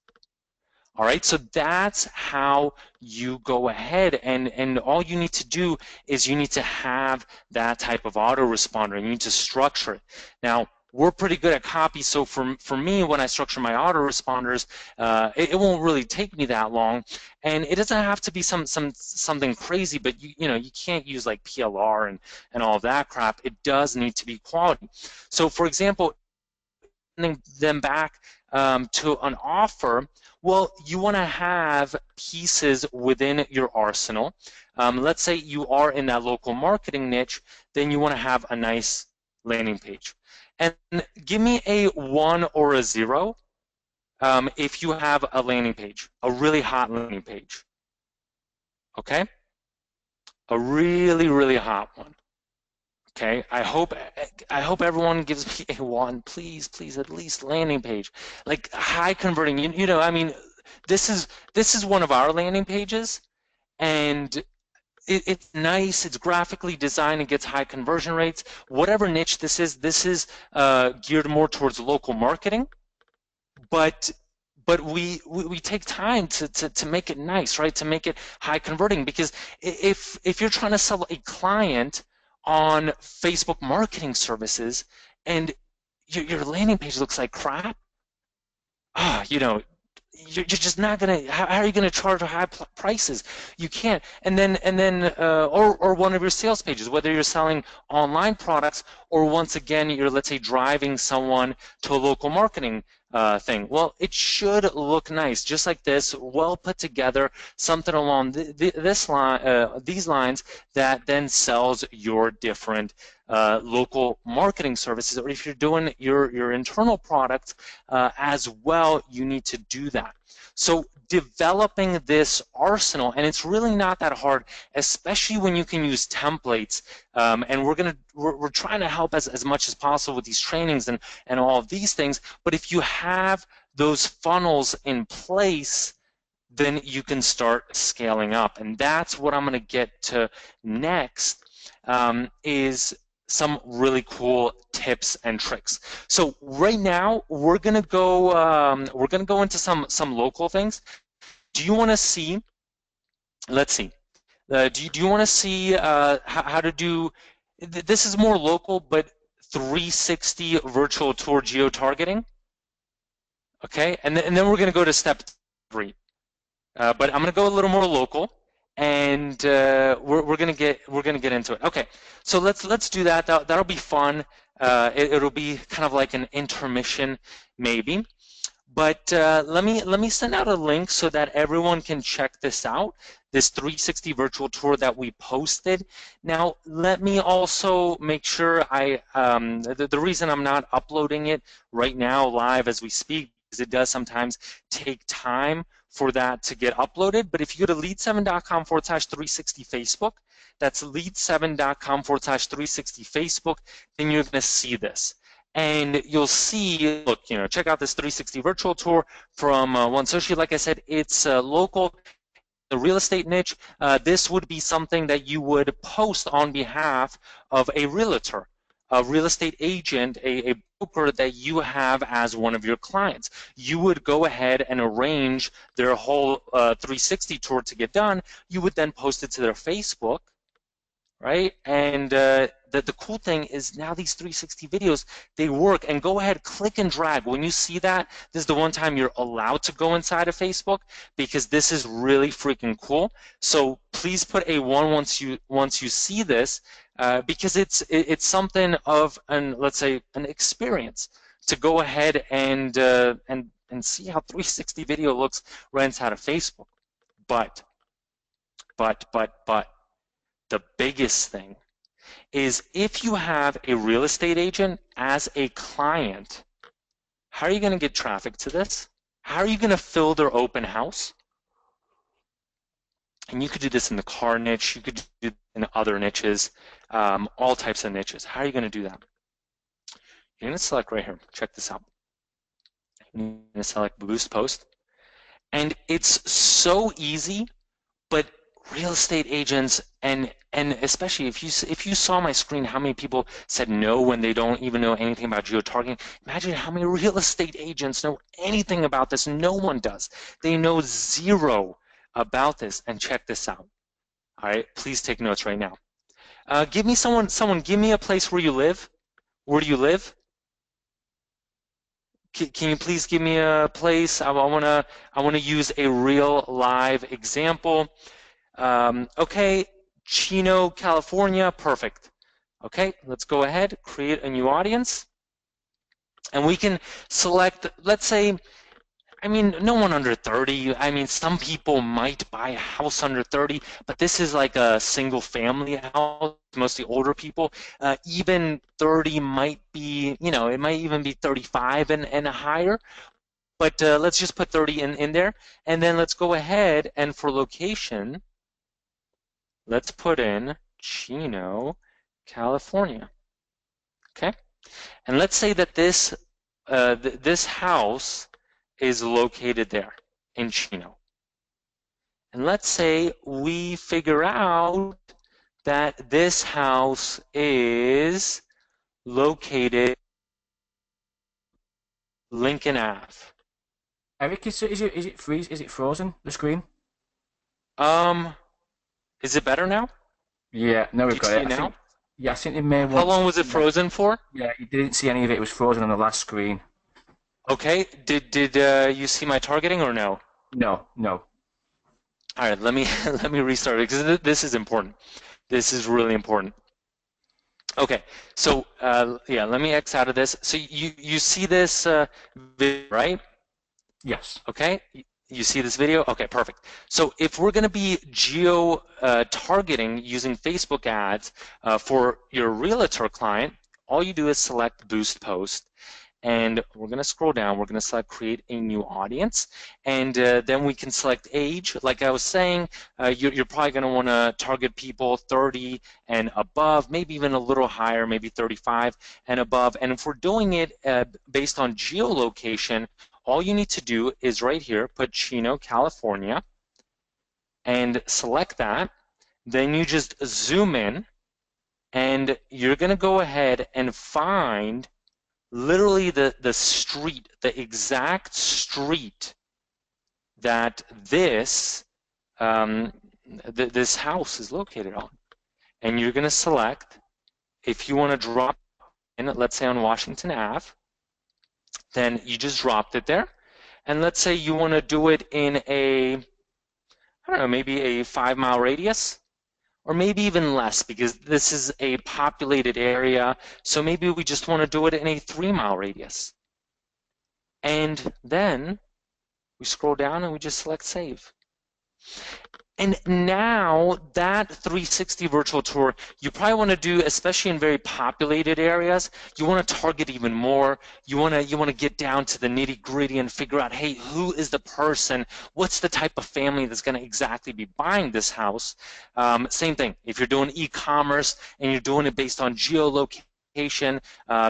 All right, so that's how you go ahead, and all you need to do is you need to have that type of autoresponder, and you need to structure it. Now, we're pretty good at copy, so for me, when I structure my autoresponders, it won't really take me that long, and it doesn't have to be something crazy, but you can't use like PLR and all of that crap. It does need to be quality. So, for example, them back to an offer, well, you want to have pieces within your arsenal. Let's say you are in that local marketing niche, then you want to have a nice landing page. And give me a 1 or a 0 if you have a landing page, a really hot landing page. Okay? A really, really hot one. Okay, I hope everyone gives me a 1, please, please, at least landing page, like high converting. I mean, this is one of our landing pages, and it's nice. It's graphically designed. It gets high conversion rates. Whatever niche this is geared more towards local marketing, but we take time to make it nice, right? To make it high converting, because if you're trying to sell a client on Facebook marketing services and your landing page looks like crap, you're just not gonna. How are you gonna charge high prices? You can't. Or one of your sales pages, whether you're selling online products or once again you're, let's say, driving someone to a local marketing thing. Well, it should look nice, just like this, well put together, something along these lines that then sells your different local marketing services. Or if you're doing your internal products as well, you need to do that. So developing this arsenal, and it's really not that hard, especially when you can use templates. And we're trying to help as much as possible with these trainings and all of these things. But if you have those funnels in place, then you can start scaling up. And that's what I'm going to get to next, is some really cool tips and tricks. So right now we're gonna go into some local things. Do you want to see? Let's see. Do you want to see how to do? This is more local, but 360 virtual tour geo-targeting. Okay, and then we're gonna go to step 3. But I'm gonna go a little more local, and we're gonna get into it. Okay, so let's do that. That'll be fun. It'll be kind of like an intermission, maybe. But let me send out a link so that everyone can check this out. This 360 virtual tour that we posted. Now, let me also make sure the reason I'm not uploading it right now live as we speak is it does sometimes take time for that to get uploaded. But if you go to lead7.com/360 Facebook, that's lead7.com/360 Facebook, then you're going to see this. And you'll see, look, check out this 360 virtual tour from OneSoci. Like I said, it's local, the real estate niche. This would be something that you would post on behalf of a realtor, a real estate agent, a broker that you have as one of your clients. You would go ahead and arrange their whole 360 tour to get done. You would then post it to their Facebook, right? And the cool thing is now these 360 videos, they work. And go ahead, click and drag. When you see that, this is the one time you're allowed to go inside of Facebook because this is really freaking cool. So please put a one once you see this because it's something of an, let's say, an experience to go ahead and see how 360 video looks right inside of Facebook. But but the biggest thing is if you have a real estate agent as a client, how are you going to get traffic to this? How are you going to fill their open house? And you could do this in the car niche. You could do it in other niches, all types of niches. How are you going to do that? You're going to select right here. Check this out. You're going to select Boost Post. And it's so easy, but real estate agents and especially if you saw my screen, how many people said no when they don't even know anything about geo-targeting. Imagine how many real estate agents know anything about this. No one does. They know zero about this. And check this out. All right, please take notes right now. Give me give me a place where you live. Where do you live? Can you please give me a place? I wanna use a real live example. Okay, Chino, California, perfect. Okay, let's go ahead, create a new audience, and we can select, let's say, I mean, no one under 30. I mean, some people might buy a house under 30, but this is like a single family house, mostly older people. Even 30 might be, it might even be 35 and higher. But let's just put 30 in there. And then let's go ahead and for location, let's put in Chino, California. Okay? And let's say that this house is located there in Chino. And let's say we figure out that this house is located Lincoln Ave. Eric, is it frozen, the screen? Um, is it better now? Yeah, no, Do we've you got see it. it now? I think it may How want. long was it Yeah, frozen for? yeah, you didn't see any of it. It was frozen on the last screen. Okay. Did you see my targeting or no? No, no. All right, let me let me restart it because this is important. This is really important. Okay, so yeah, let me X out of this. So you see this video, right? Yes. Okay, you see this video? Okay, perfect. So if we're going to be geo targeting using Facebook ads for your realtor client, all you do is select Boost Post. And we're going to scroll down. We're going to select create a new audience. And then we can select age. Like I was saying, you're probably going to want to target people 30 and above, maybe even a little higher, maybe 35 and above. And if we're doing it based on geolocation, all you need to do is right here, put Chino, California, and select that. Then you just zoom in, and you're going to go ahead and find literally the street, the exact street that this house is located on. And you're going to select, if you want to drop in, let's say on Washington Ave, then you just dropped it there. And let's say you want to do it in I don't know, maybe a 5-mile radius, or maybe even less because this is a populated area. So maybe we just want to do it in a 3-mile radius. And then we scroll down and we just select save. And now that 360 virtual tour, you probably want to do, especially in very populated areas, you want to target even more. You want to get down to the nitty gritty and figure out, hey, who is the person? What's the type of family that's going to exactly be buying this house? Same thing. If you're doing e-commerce and you're doing it based on geolocation,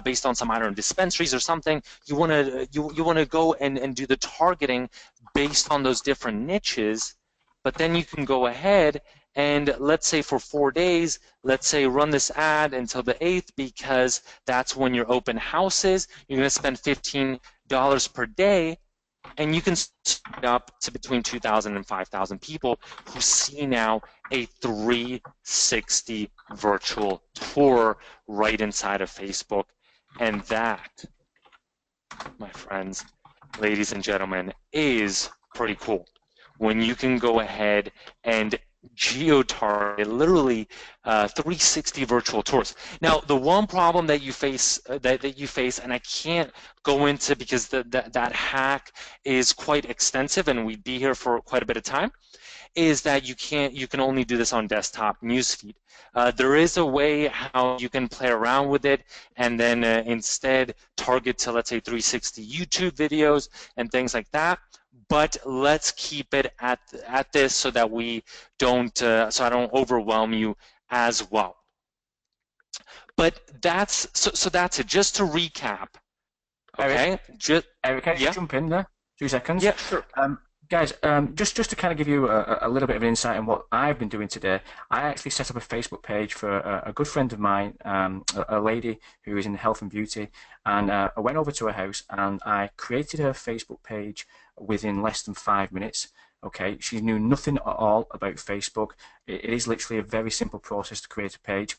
based on some, I don't know, dispensaries or something, you want to go and do the targeting based on those different niches. But then you can go ahead and let's say for 4 days, let's say run this ad until the 8th because that's when your open house is. You're going to spend $15 per day. and you can up to between 2,000 and 5,000 people who see now a 360 virtual tour right inside of Facebook. And that, my friends, ladies and gentlemen, is pretty cool. When you can go ahead and geo-target literally 360 virtual tours. Now, the one problem that you face that you face, and I can't go into because that hack is quite extensive, and we'd be here for quite a bit of time, is that you can only do this on desktop newsfeed. There is a way how you can play around with it and then instead target to, let's say, 360 YouTube videos and things like that. But let's keep it at this so that we don't so I don't overwhelm you as well. But so that's it. Just to recap, Eric, okay? Just Eric, can I just yeah, jump in there? 2 seconds. yeah, sure. Guys, just to kind of give you a little bit of an insight on what I've been doing today, I actually set up a Facebook page for a good friend of mine, a lady who is in health and beauty, and I went over to her house and I created her Facebook page within less than 5 minutes. Okay, she knew nothing at all about Facebook. It is literally a very simple process to create a page.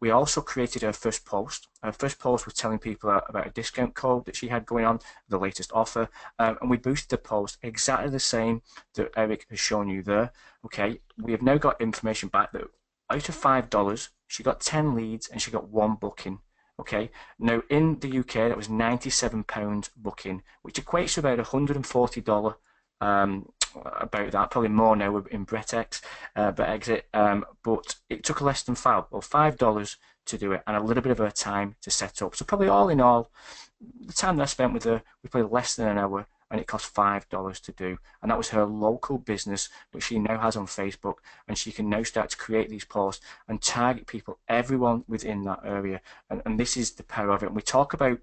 We also created her first post. Her first post was telling people about a discount code that she had going on, the latest offer, and we boosted the post exactly the same that Eric has shown you there. Okay, we have now got information back that out of $5, she got 10 leads and she got one booking. Okay, now in the UK that was £97 booking, which equates to about $140 about that, probably more now in Bretex, Brexit, but it took less than $5 to do it, and a little bit of her time to set up. So probably all in all, the time that I spent with her, we probably less than an hour, and it cost $5 to do. And that was her local business, which she now has on Facebook, and she can now start to create these posts and target people, everyone within that area. And this is the power of it. And we talk about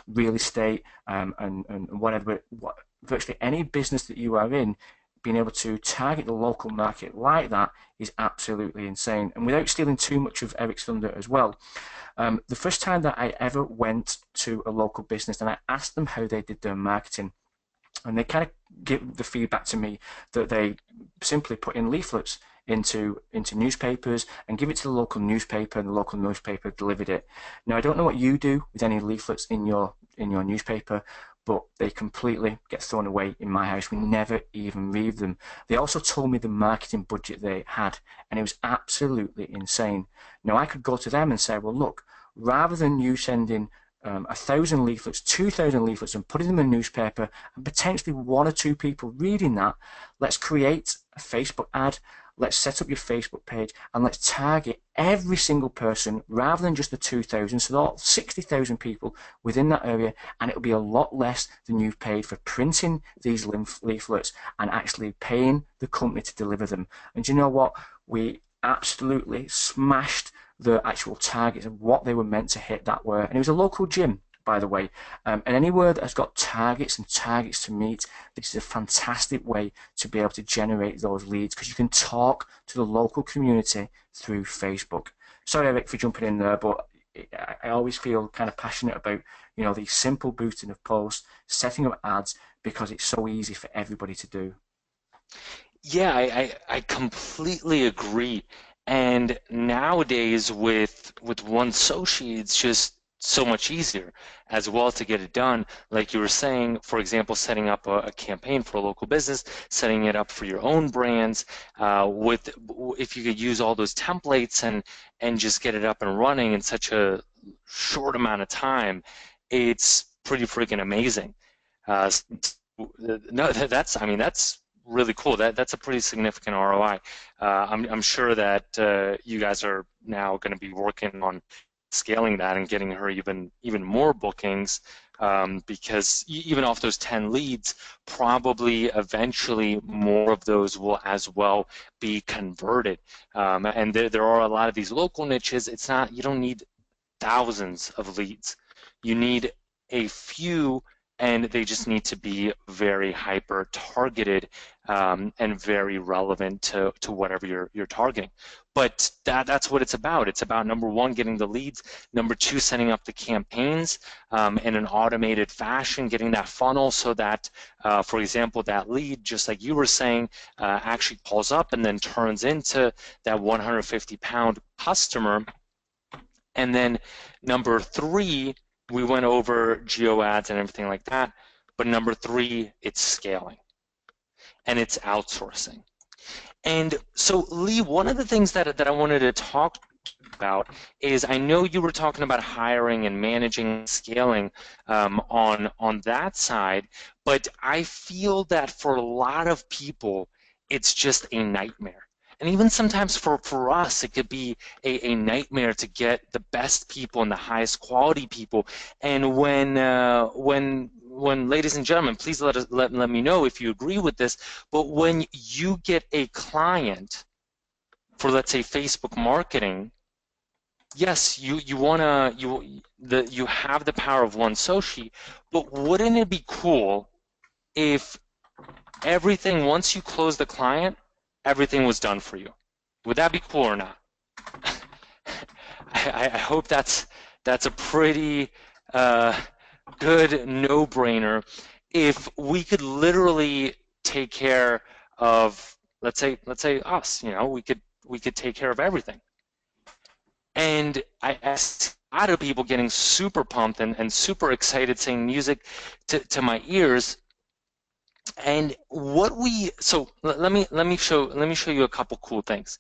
real estate and whatever, virtually any business that you are in, being able to target the local market like that is absolutely insane. And without stealing too much of Eric's thunder as well, the first time that I ever went to a local business and I asked them how they did their marketing, and they kind of give the feedback to me that they simply put in leaflets into newspapers and give it to the local newspaper, and the local newspaper delivered it. Now I don't know what you do with any leaflets in your newspaper, but they completely get thrown away in my house. We never even read them. They also told me the marketing budget they had, and it was absolutely insane. Now I could go to them and say, well, look, rather than you sending 1,000 leaflets, 2,000 leaflets, and putting them in a newspaper, and potentially one or two people reading that, let's create a Facebook ad. Let's set up your Facebook page and let's target every single person rather than just the 2,000, so all 60,000 people within that area, and it'll be a lot less than you've paid for printing these leaflets and actually paying the company to deliver them. And you know what? We absolutely smashed the actual targets of what they were meant to hit that were. And it was a local gym, by the way. And anywhere that has got targets and targets to meet, this is a fantastic way to be able to generate those leads, because you can talk to the local community through Facebook. Sorry, Eric, for jumping in there, but I always feel kind of passionate about, the simple boosting of posts, setting up ads, because it's so easy for everybody to do. Yeah, I completely agree. And nowadays with OneSoci, it's just so much easier as well to get it done. Like you were saying, for example, setting up a campaign for a local business, setting it up for your own brands, with if you could use all those templates and just get it up and running in such a short amount of time, it's pretty freaking amazing. No, I mean, that's really cool. That's a pretty significant ROI. I'm sure that you guys are now going to be working on scaling that and getting her even more bookings, because even off those 10 leads, probably eventually more of those will as well be converted. And there are a lot of these local niches. You don't need thousands of leads. You need a few, and they just need to be very hyper targeted and very relevant to whatever you're targeting. But that's what it's about. It's about number one, getting the leads, number two, setting up the campaigns in an automated fashion, getting that funnel so that, for example, that lead, just like you were saying, actually calls up and then turns into that 150-pound customer. And then number three, we went over geo ads and everything like that. But number three, it's scaling and it's outsourcing. And so, Lee, one of the things that I wanted to talk about is I know you were talking about hiring and managing scaling on that side, but I feel that for a lot of people, it's just a nightmare. And even sometimes for us, it could be a nightmare to get the best people and the highest quality people. And when ladies and gentlemen, please let me know if you agree with this, but when you get a client for, let's say, Facebook marketing, yes, you have the power of OneSoci, but wouldn't it be cool if everything, once you close the client, everything was done for you? Would that be cool or not? I hope that's a pretty good no-brainer. If we could literally take care of, let's say us, we could take care of everything. And I see a lot of people getting super pumped and super excited, saying music to my ears. And let me show you a couple cool things.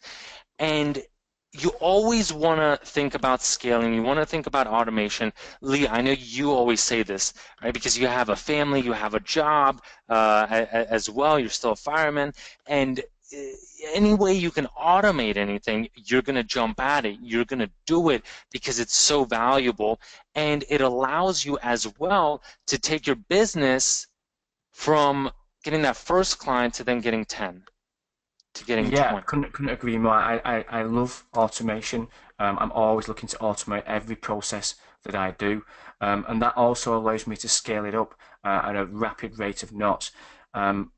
And you always want to think about scaling. You want to think about automation. Lee, I know you always say this, right? Because you have a family, you have a job as well. You're still a fireman, and any way you can automate anything, you're going to jump at it. You're going to do it because it's so valuable, and it allows you as well to take your business from getting that first client to then getting 10, to getting Yeah, 20. couldn't agree more. I love automation. I'm always looking to automate every process that I do, and that also allows me to scale it up at a rapid rate of knots. Um,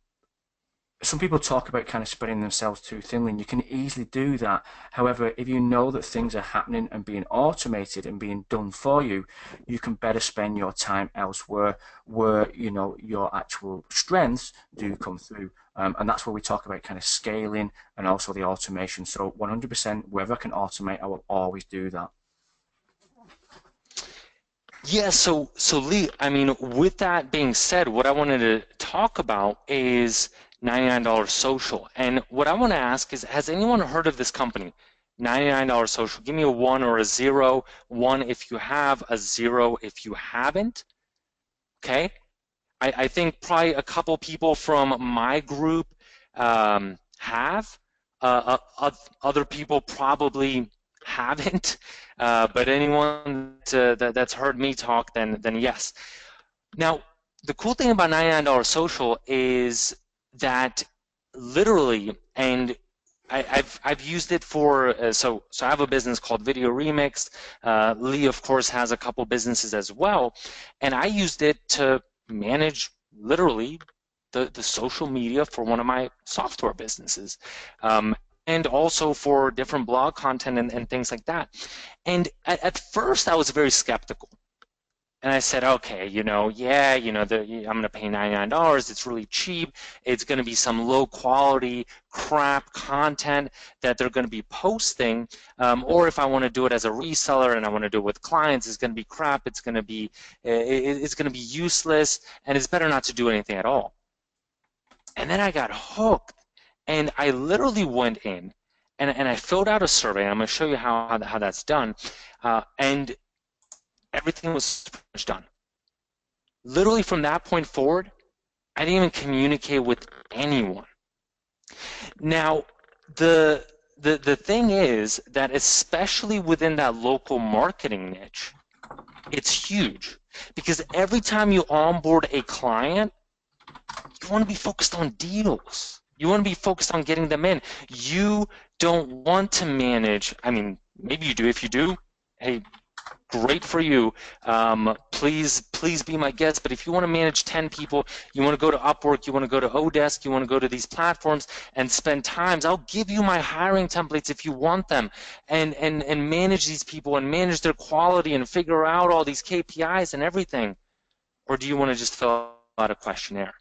some people talk about kind of spreading themselves too thinly, and you can easily do that. However, if you know that things are happening and being automated and being done for you, you can better spend your time elsewhere where your actual strengths do come through. And that's where we talk about kind of scaling and also the automation. So 100%, wherever I can automate, I will always do that. Yeah, so Lee, I mean, with that being said, what I wanted to talk about is $99 Social. And what I want to ask is, has anyone heard of this company? $99 Social. Give me a one or a zero. One if you have, a zero if you haven't. Okay? I think probably a couple people from my group have. Other people probably haven't. But anyone that's heard me talk, then yes. Now, the cool thing about $99 Social is that literally, and I've used it for so I have a business called Video Remixed. Lee, of course, has a couple businesses as well, and I used it to manage literally the social media for one of my software businesses, and also for different blog content and things like that. And at first, I was very skeptical. And I said, okay, yeah, I'm going to pay $99. It's really cheap. It's going to be some low quality crap content that they're going to be posting. Or if I want to do it as a reseller and I want to do it with clients, it's going to be crap. It's going to be useless, and it's better not to do anything at all. And then I got hooked, and I literally went in and I filled out a survey. I'm going to show you how that's done. And everything was pretty much done. Literally from that point forward, I didn't even communicate with anyone. Now, the thing is that especially within that local marketing niche, it's huge because every time you onboard a client, you want to be focused on deals. You want to be focused on getting them in. You don't want to manage, I mean, maybe you do. If you do, hey, great for you. Please be my guest. But if you want to manage 10 people, you want to go to Upwork, you want to go to Odesk, you want to go to these platforms and spend times, I'll give you my hiring templates if you want them, and manage these people and manage their quality and figure out all these KPIs and everything. Or do you want to just fill out a questionnaire?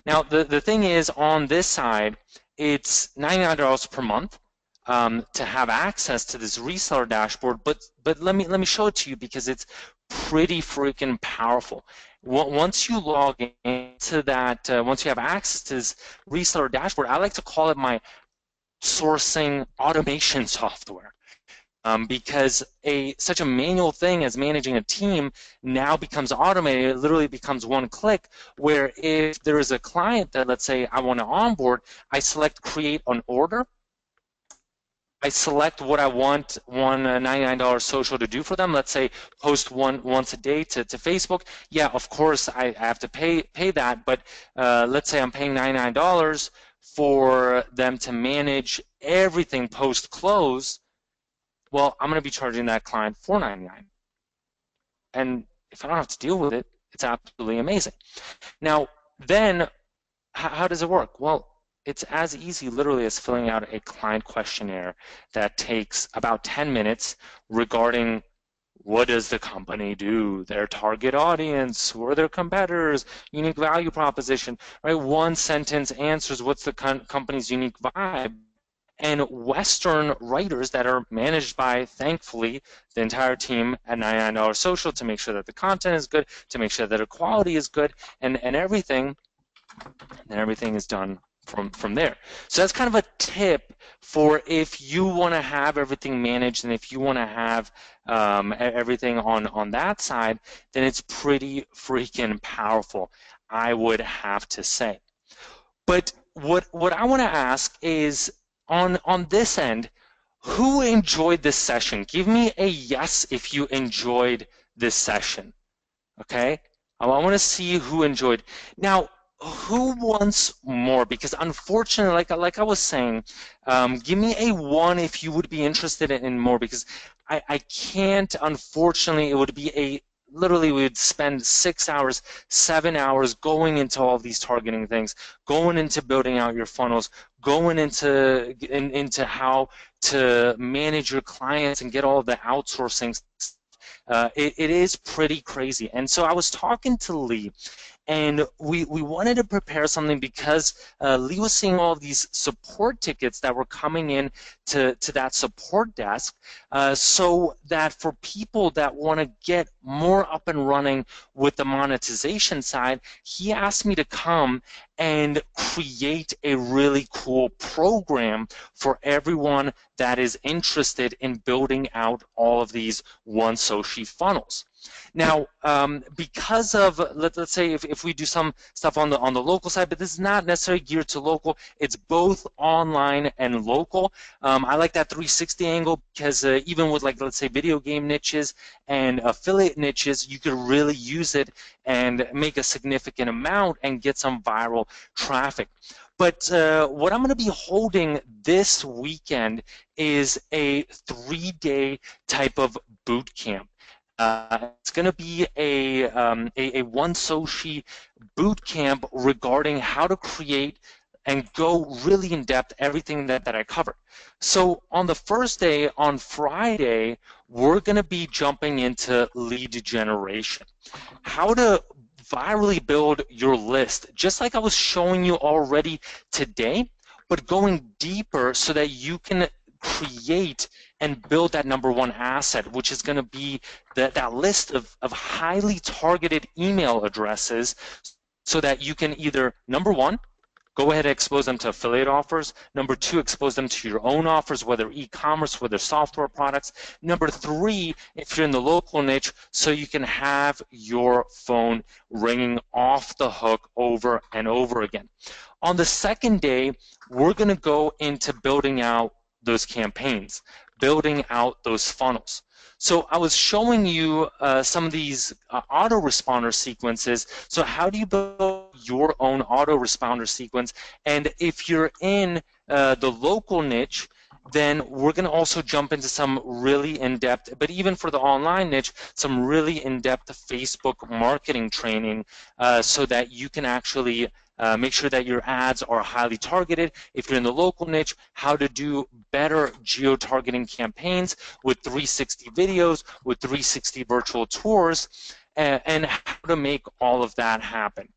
Now, the thing is, on this side, it's $99 per month to have access to this reseller dashboard. But let me show it to you because it's pretty freaking powerful. Once you log into that, once you have access to this reseller dashboard, I like to call it my sourcing automation software. Because such a manual thing as managing a team now becomes automated. It literally becomes one click, where if there is a client that, let's say, I want to onboard, I select create an order. I select what I want one $99 social to do for them. Let's say post once a day to Facebook. Yeah, of course I have to pay that, but let's say I'm paying $99 for them to manage everything post close. Well, I'm going to be charging that client $4.99. And if I don't have to deal with it, it's absolutely amazing. Now, then, how does it work? Well, it's as easy literally as filling out a client questionnaire that takes about 10 minutes regarding what does the company do, their target audience, who are their competitors, unique value proposition, right? One sentence answers what's the company's unique vibe. And Western writers that are managed by, thankfully, the entire team at $99 Social to make sure that the content is good, to make sure that the quality is good, and everything is done from there. So that's kind of a tip for if you want to have everything managed and if you want to have everything on that side, then it's pretty freaking powerful, I would have to say. But what I want to ask is, on this end, who enjoyed this session? Give me a yes if you enjoyed this session. Okay? I want to see who enjoyed. Now, who wants more? Because unfortunately, like I was saying, give me a 1 if you would be interested in more, because I can't, unfortunately. It would be a literally, we would spend 6 hours, 7 hours going into all these targeting things, going into building out your funnels, going into how to manage your clients and get all of the outsourcing. It is pretty crazy. And so I was talking to Lee, and we wanted to prepare something because Lee was seeing all of these support tickets that were coming in to that support desk, so that for people that want to get more up and running with the monetization side, he asked me to come and create a really cool program for everyone that is interested in building out all of these OneSoci funnels. Now, because of, let's say if we do some stuff on the local side, but this is not necessarily geared to local, it's both online and local. I like that 360 angle because even with, like, let's say video game niches and affiliate niches, you could really use it and make a significant amount and get some viral traffic. But what I'm going to be holding this weekend is a 3-day type of boot camp. It's going to be a OneSoci boot camp regarding how to create and go really in depth everything that I covered. So on the first day, on Friday, we're going to be jumping into lead generation. How to virally build your list, just like I was showing you already today, but going deeper so that you can create and build that #1 asset, which is going to be that list of highly targeted email addresses, so that you can either, #1, go ahead and expose them to affiliate offers. #2, expose them to your own offers, whether e-commerce, whether software products. #3, if you're in the local niche, so you can have your phone ringing off the hook over and over again. On the second day, we're going to go into building out those campaigns, building out those funnels. So I was showing you some of these autoresponder sequences. So how do you build your own autoresponder sequence? And if you're in the local niche then we're going to also jump into some really in-depth, but even for the online niche, some really in-depth Facebook marketing training so that you can actually make sure that your ads are highly targeted. If you're in the local niche, how to do better geo-targeting campaigns with 360 videos, with 360 virtual tours, and how to make all of that happen.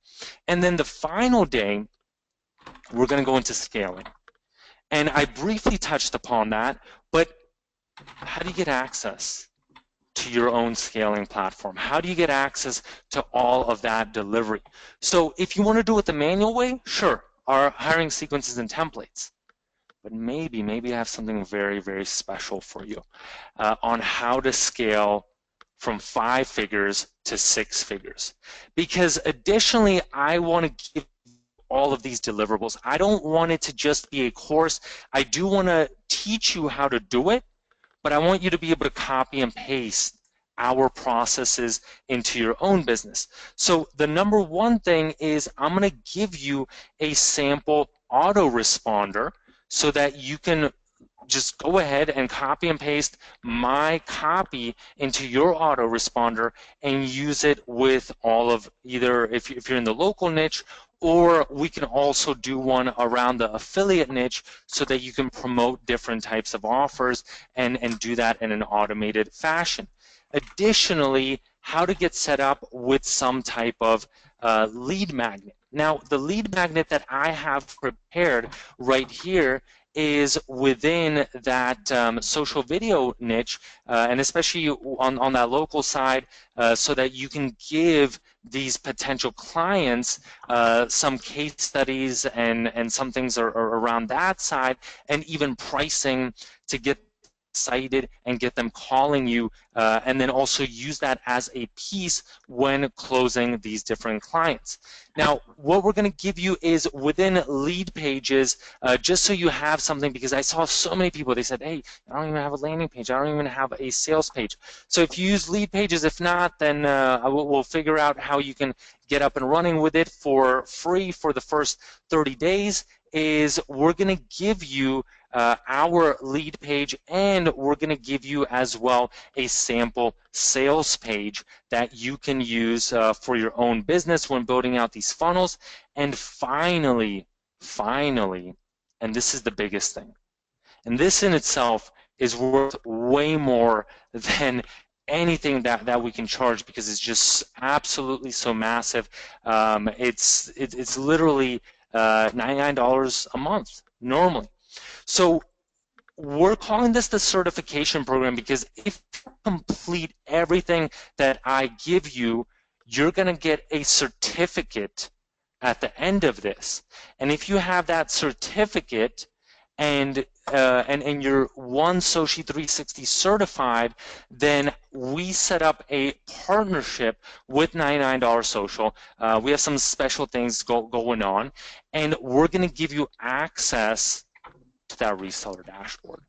And then the final day, we're going to go into scaling. And I briefly touched upon that, but how do you get access to your own scaling platform? How do you get access to all of that delivery? So if you want to do it the manual way, sure, our hiring sequences and templates. But maybe I have something very, very special for you on how to scale from 5 figures to 6 figures. Because additionally, I want to give all of these deliverables. I don't want it to just be a course. I do want to teach you how to do it, but I want you to be able to copy and paste our processes into your own business. So the number one thing is I'm going to give you a sample autoresponder so that you can just go ahead and copy and paste my copy into your autoresponder and use it with all of either if you're in the local niche, or we can also do one around the affiliate niche so that you can promote different types of offers and do that in an automated fashion. Additionally, how to get set up with some type of lead magnet. Now, the lead magnet that I have prepared right here is within that social video niche, and especially on that local side, so that you can give these potential clients some case studies and some things are around that side, and even pricing to get excited and get them calling you, and then also use that as a piece when closing these different clients. Now, what we're going to give you is within lead pages, just so you have something, because I saw so many people, they said, hey, I don't even have a landing page, I don't even have a sales page. So if you use lead pages, if not, then we'll figure out how you can get up and running with it for free for the first 30 days, is we're going to give you our lead page, and we're going to give you as well a sample sales page that you can use for your own business when building out these funnels. And finally, and this is the biggest thing, and this in itself is worth way more than anything that we can charge, because it's just absolutely so massive. It's literally $99 a month normally. So we're calling this the certification program because if you complete everything that I give you, you're going to get a certificate at the end of this. And if you have that certificate and you're OneSoci 360 certified, then we set up a partnership with $99 Social. We have some special things going on, and we're going to give you access to that reseller dashboard.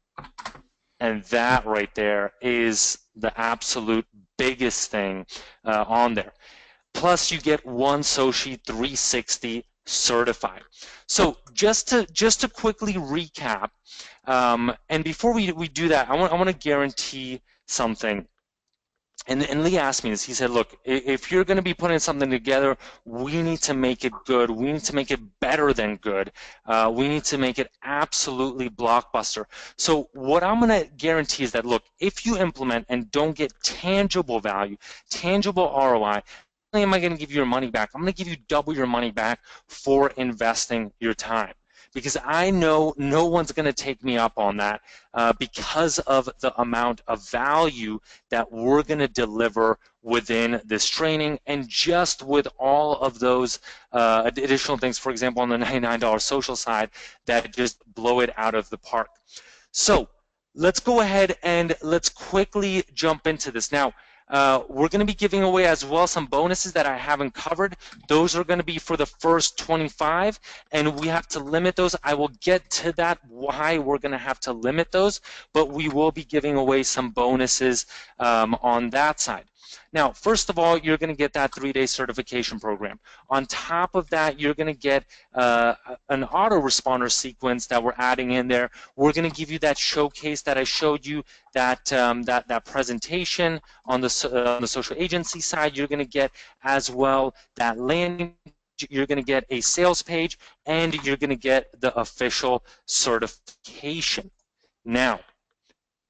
And that right there is the absolute biggest thing on there. Plus, you get OneSoci 360 certified. So just to quickly recap, and before we do that, I want to guarantee something. And Lee asked me this. He said, look, if you're going to be putting something together, we need to make it good. We need to make it better than good. We need to make it absolutely blockbuster. So what I'm going to guarantee is that, look, if you implement and don't get tangible value, tangible ROI, not only am I going to give you your money back, I'm going to give you double your money back for investing your time. Because I know no one's going to take me up on that because of the amount of value that we're going to deliver within this training, and just with all of those additional things, for example, on the $99 social side, that just blow it out of the park. So let's go ahead and let's quickly jump into this. Now, we're going to be giving away as well some bonuses that I haven't covered. Those are going to be for the first 25, and we have to limit those. I will get to that, why we're going to have to limit those, but we will be giving away some bonuses on that side. Now, first of all, you're going to get that 3-day certification program. On top of that, you're going to get an autoresponder sequence that we're adding in there. We're going to give you that showcase that I showed you, that presentation on the social agency side. You're going to get as well that landing. You're going to get a sales page, and you're going to get the official certification. Now,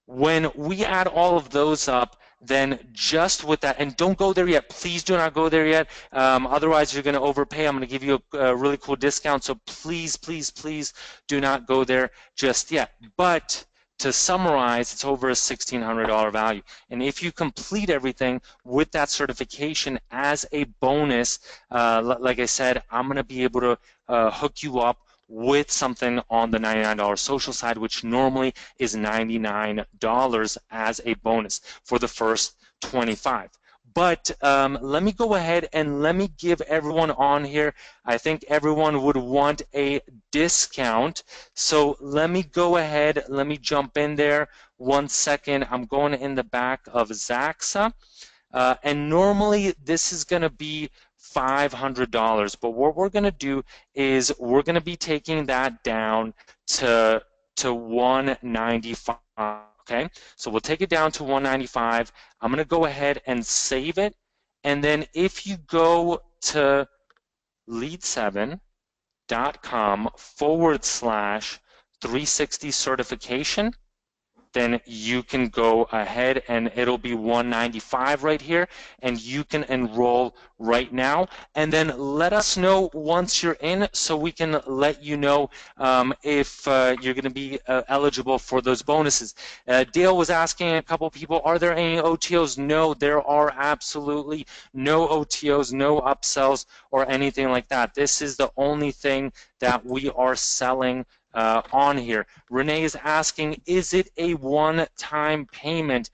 when we add all of those up, then just with that, and don't go there yet, please do not go there yet, otherwise you're going to overpay. I'm going to give you a really cool discount, so please, please, please do not go there just yet. But to summarize, it's over a $1,600 value. And if you complete everything with that certification as a bonus, like I said, I'm going to be able to hook you up with something on the $99 social side, which normally is $99 as a bonus for the first 25. But let me go ahead and let me give everyone on here, I think everyone would want a discount. So let me go ahead, let me jump in there. 1 second, I'm going in the back of Zaxa. And normally this is going to be $500, but what we're going to do is we're going to be taking that down to 195. Okay, so we'll take it down to 195. I'm going to go ahead and save it, and then if you go to lead7.com/360 certification, then you can go ahead and it'll be 195 right here, and you can enroll right now, and then let us know once you're in so we can let you know if you're going to be eligible for those bonuses. Dale was asking a couple people, are there any OTOs? No, there are absolutely no OTOs, no upsells or anything like that. This is the only thing that we are selling on here. Renee is asking, is it a one-time payment?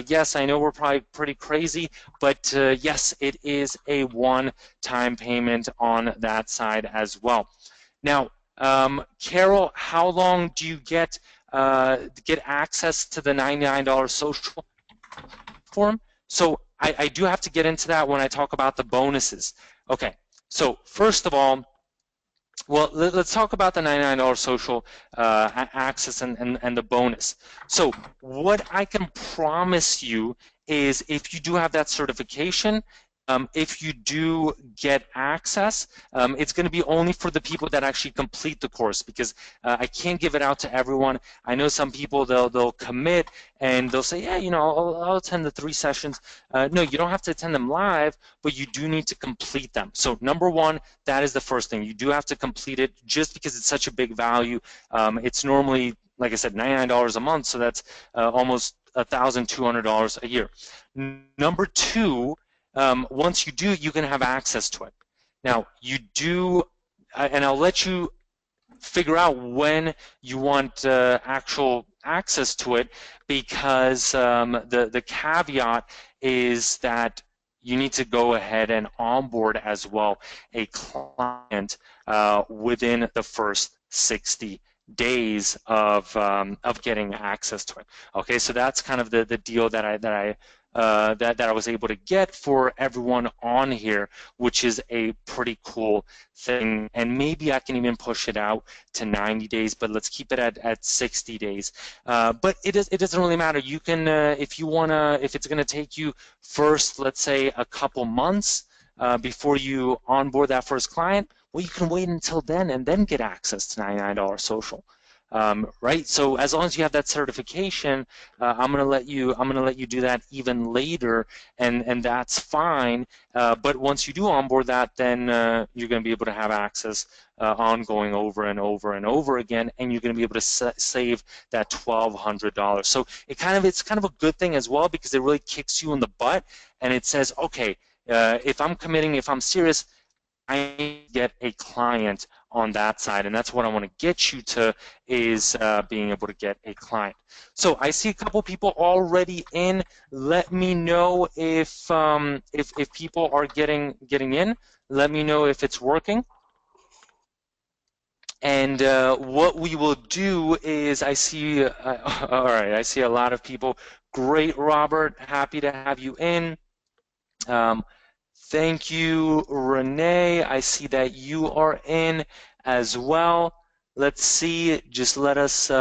Yes, I know we're probably pretty crazy, but yes, it is a one-time payment on that side as well. Now, Carol, how long do you get access to the $99 social form? So I do have to get into that when I talk about the bonuses. Okay, so first of all, well, let's talk about the $99 social access and the bonus. So what I can promise you is if you do have that certification, if you do get access, it's going to be only for the people that actually complete the course, because I can't give it out to everyone. I know some people, they'll commit and they'll say, yeah, you know, I'll attend the 3 sessions. No, you don't have to attend them live, but you do need to complete them. So number one, that is the first thing. You do have to complete it just because it's such a big value. It's normally, like I said, $99 a month, so that's almost $1,200 a year. Number two, once you do, you can have access to it. Now, you do, and I'll let you figure out when you want actual access to it, because the caveat is that you need to go ahead and onboard as well a client within the first 60 days of getting access to it. Okay, so that's kind of the deal that I was able to get for everyone on here, which is a pretty cool thing. And maybe I can even push it out to 90 days, but let's keep it at 60 days. But it doesn't really matter. You can, if you wanna, if it's gonna take you first, let's say a couple months before you onboard that first client, well, you can wait until then and then get access to $99 social. Right? So as long as you have that certification, I'm gonna let you do that even later, and that's fine. But once you do onboard that, then you're gonna be able to have access ongoing over and over and over again, and you're gonna be able to save that $1,200. So it's kind of a good thing as well, because it really kicks you in the butt, and it says, okay, if I'm committing, if I'm serious, I get a client on that side, and that's what I want to get you to, is being able to get a client. So I see a couple people already in. Let me know if people are getting in. Let me know if it's working. And what we will do is, I see, all right, I see a lot of people. Great, Robert, happy to have you in. Um, Thank you, Renee. I see that you are in as well. Let's see. Just let us,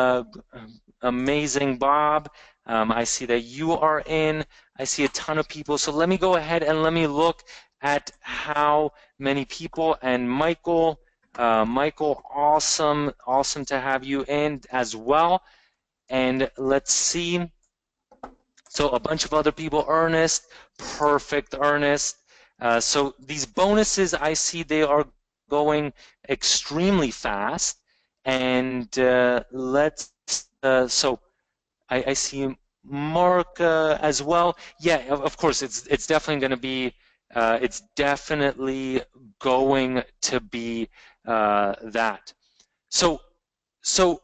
amazing Bob. I see that you are in. I see a ton of people. So let me go ahead and let me look at how many people. And Michael, Michael, awesome, awesome to have you in as well. And let's see. So a bunch of other people, Ernest, perfect, Ernest. So these bonuses, I see they are going extremely fast. And so I see Mark as well. Yeah, of course, it's definitely going to be, it's definitely going to be that. So so,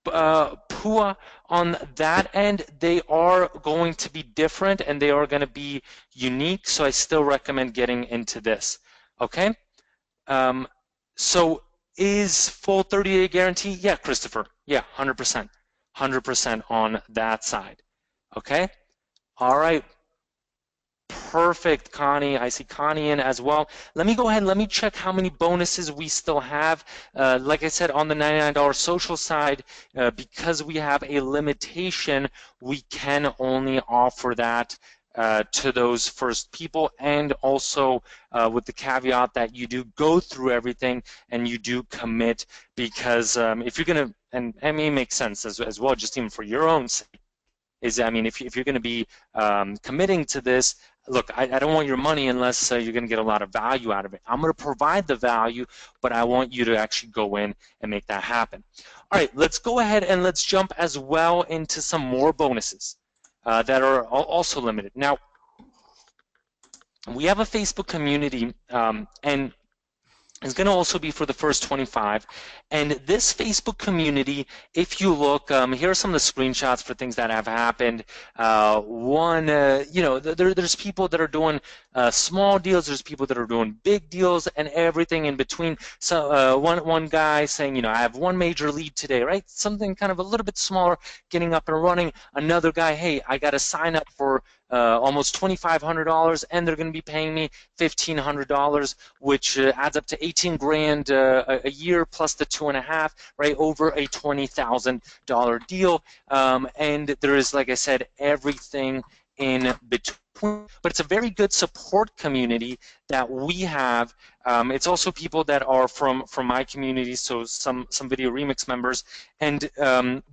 Pua, on that end, they are going to be different and they are going to be unique. So I still recommend getting into this. Okay. Um, so is full 30-day guarantee? Yeah, Christopher. Yeah, 100%. 100% on that side. Okay. All right. Perfect, Connie. I see Connie in as well. Let me go ahead and let me check how many bonuses we still have. Like I said, on the $99 social side, because we have a limitation, we can only offer that to those first people, and also with the caveat that you do go through everything and you do commit, because if you're going to, and I mean, it makes sense as well, just even for your own sake, is, I mean, if you're going to be committing to this, look, I don't want your money unless you're going to get a lot of value out of it. I'm going to provide the value, but I want you to actually go in and make that happen. All right, let's go ahead and let's jump as well into some more bonuses that are also limited. Now, we have a Facebook community, and is going to also be for the first 25. And this Facebook community, if you look, here are some of the screenshots for things that have happened. There's people that are doing small deals, there's people that are doing big deals, and everything in between. So one guy saying, I have one major lead today, right? Something kind of a little bit smaller, getting up and running. Another guy, hey, I got to sign up for almost $2,500, and they're going to be paying me $1,500, which adds up to 18 grand a year plus the 2.5, right, over a $20,000 deal. And there is, like I said, everything in between. But it's a very good support community that we have. It's also people that are from my community, so some video remix members. And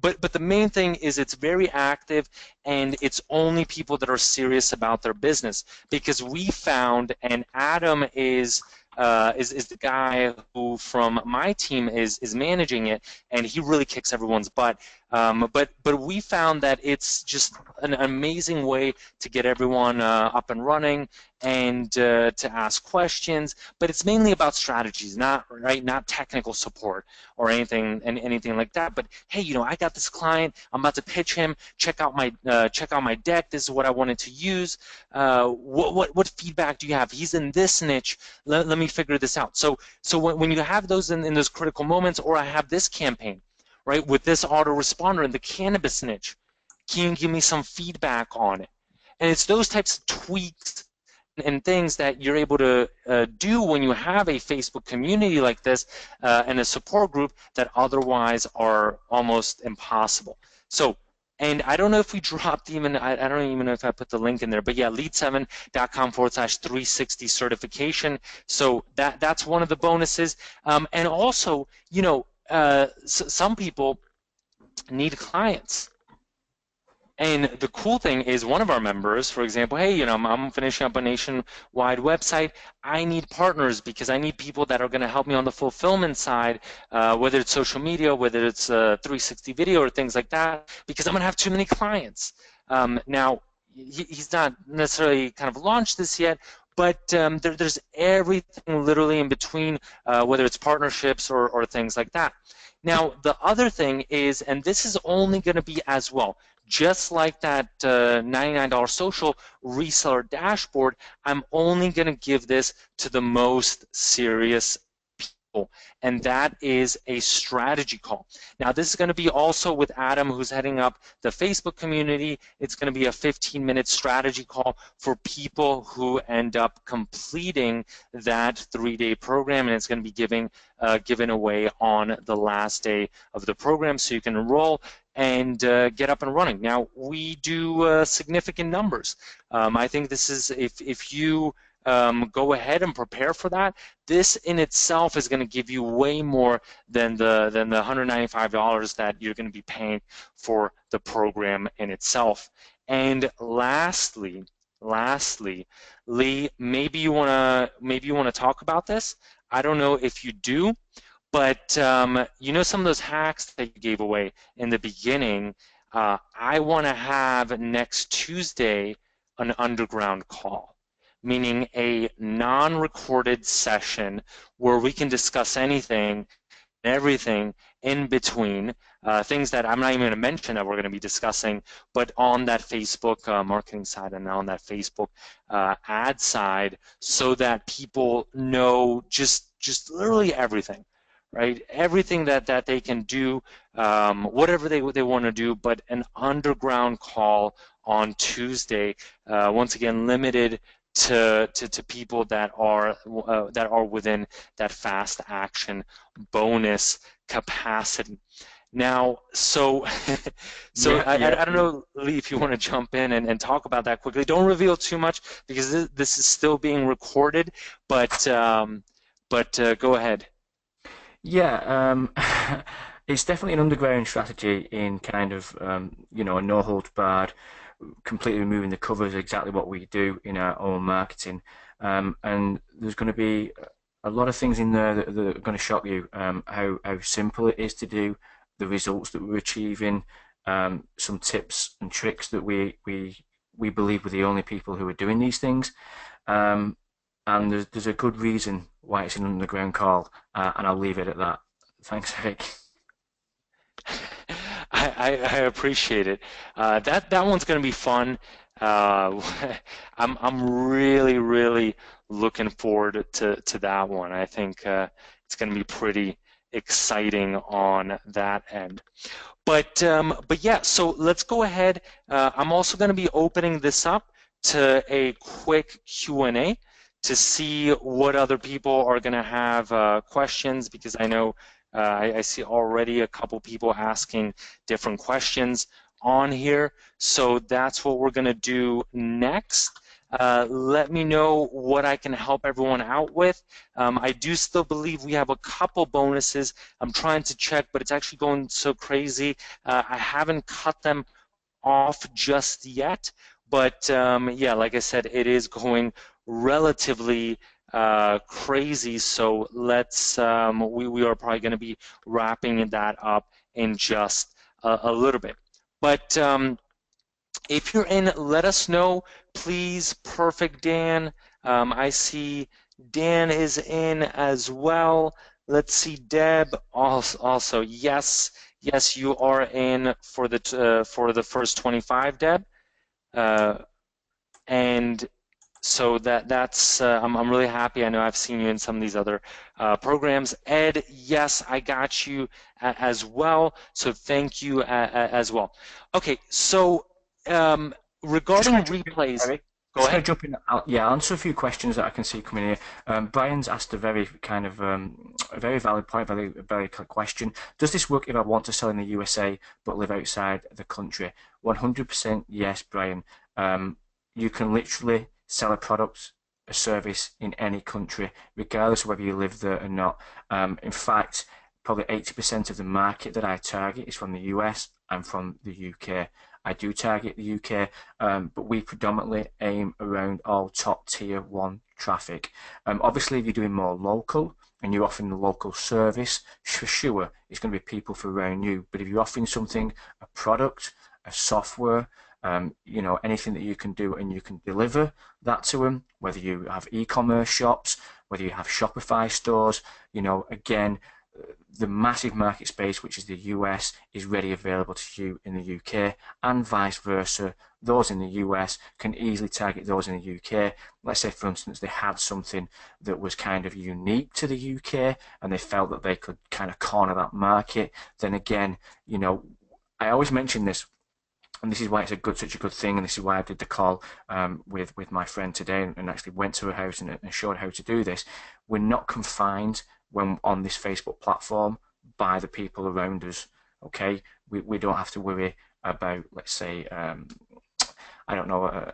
but the main thing is it's very active, and it's only people that are serious about their business, because we found, and Adam is the guy who from my team is managing it, and he really kicks everyone's butt. But we found that it's just an amazing way to get everyone up and running, and to ask questions. But it's mainly about strategies, not technical support or anything like that. But hey, I got this client. I'm about to pitch him. Check out my deck. This is what I wanted to use. What feedback do you have? He's in this niche. Let me figure this out. So when you have those in those critical moments, or I have this campaign, right, with this autoresponder in the cannabis niche, can you give me some feedback on it? And it's those types of tweaks and things that you're able to do when you have a Facebook community like this and a support group that otherwise are almost impossible. So, and I don't know if we dropped even, I don't even know if I put the link in there, but yeah, lead7.com/360 certification. So that's one of the bonuses. And also, some people need clients. And the cool thing is, one of our members, for example, hey, I'm finishing up a nationwide website. I need partners, because I need people that are going to help me on the fulfillment side, whether it's social media, whether it's 360 video or things like that, because I'm going to have too many clients. Now, he's not necessarily kind of launched this yet, but there's everything literally in between, whether it's partnerships or things like that. Now, the other thing is, and this is only going to be as well, just like that $99 social reseller dashboard, I'm only going to give this to the most serious people. and that is a strategy call. Now, this is going to be also with Adam, who's heading up the Facebook community. It's going to be a 15-minute strategy call for people who end up completing that 3-day program, and it's going to be given away on the last day of the program, so you can enroll and get up and running. Now, we do significant numbers. I think this is, if you go ahead and prepare for that, this in itself is going to give you way more than the $195 that you're going to be paying for the program in itself. And lastly, Lee, maybe you wanna talk about this. I don't know if you do, but you know, some of those hacks that you gave away in the beginning. I want to have next Tuesday an underground call, meaning a non-recorded session where we can discuss anything and everything in between, things that I'm not even going to mention that we're going to be discussing, but on that Facebook marketing side and on that Facebook ad side, so that people know just literally everything, right? Everything that they can do, whatever they want to do, but an underground call on Tuesday, once again limited to people that are within that fast action bonus capacity. Now, so Yeah, I yeah. don't know, Lee, if you want to jump in and talk about that quickly. Don't reveal too much because this is still being recorded, but go ahead. Yeah, it's definitely an underground strategy in kind of, a no holds barred, completely removing the covers, exactly what we do in our own marketing. And there's going to be a lot of things in there that are going to shock you. How simple it is to do, the results that we're achieving, some tips and tricks that we believe we're the only people who are doing these things. Um, and there's a good reason why it's an underground call, and I'll leave it at that. Thanks, Eric. I appreciate it. That one's going to be fun. Uh, I'm really looking forward to that one. I think it's going to be pretty exciting on that end. But yeah, so let's go ahead. I'm also going to be opening this up to a quick Q&A to see what other people are going to have questions, because I know I see already a couple people asking different questions on here. So that's what we're going to do next. Let me know what I can help everyone out with. I do still believe we have a couple bonuses. I'm trying to check, but it's actually going so crazy. I haven't cut them off just yet, but yeah, like I said, it is going relatively crazy. So let's we are probably going to be wrapping that up in just a little bit. But if you're in, let us know, please. Perfect, Dan. I see Dan is in as well. Let's see, Deb also. Yes, yes, you are in for the first 25, Deb. Uh, and so that's I'm really happy. I know I've seen you in some of these other programs. Ed, yes, I got you as well. So thank you as well. Okay, so Just going regarding to jump in, replays, Eric. go Just going ahead. to jump in. Yeah, I'll answer a few questions that I can see coming here. Brian's asked a very kind of a very valid point, very question. Does this work if I want to sell in the USA but live outside the country? 100% yes, Brian. You can literally sell a product, a service in any country, regardless of whether you live there or not. In fact, probably 80% of the market that I target is from the US and from the UK. I do target the UK, but we predominantly aim around all top tier one traffic. Obviously, if you're doing more local and you're offering the local service, for sure, it's going to be people from around you. But if you're offering something, a product, a software, anything that you can do and you can deliver that to them, whether you have e-commerce shops, whether you have Shopify stores, again, the massive market space, which is the US, is ready available to you in the UK, and vice versa. Those in the US can easily target those in the UK. Let's say, for instance, they had something that was kind of unique to the UK and they felt that they could kind of corner that market. Then again, I always mention this, and this is why it's such a good thing, and this is why I did the call with my friend today, and actually went to her house and showed how to do this. We're not confined when on this Facebook platform by the people around us. Okay, we don't have to worry about, let's say, I don't know.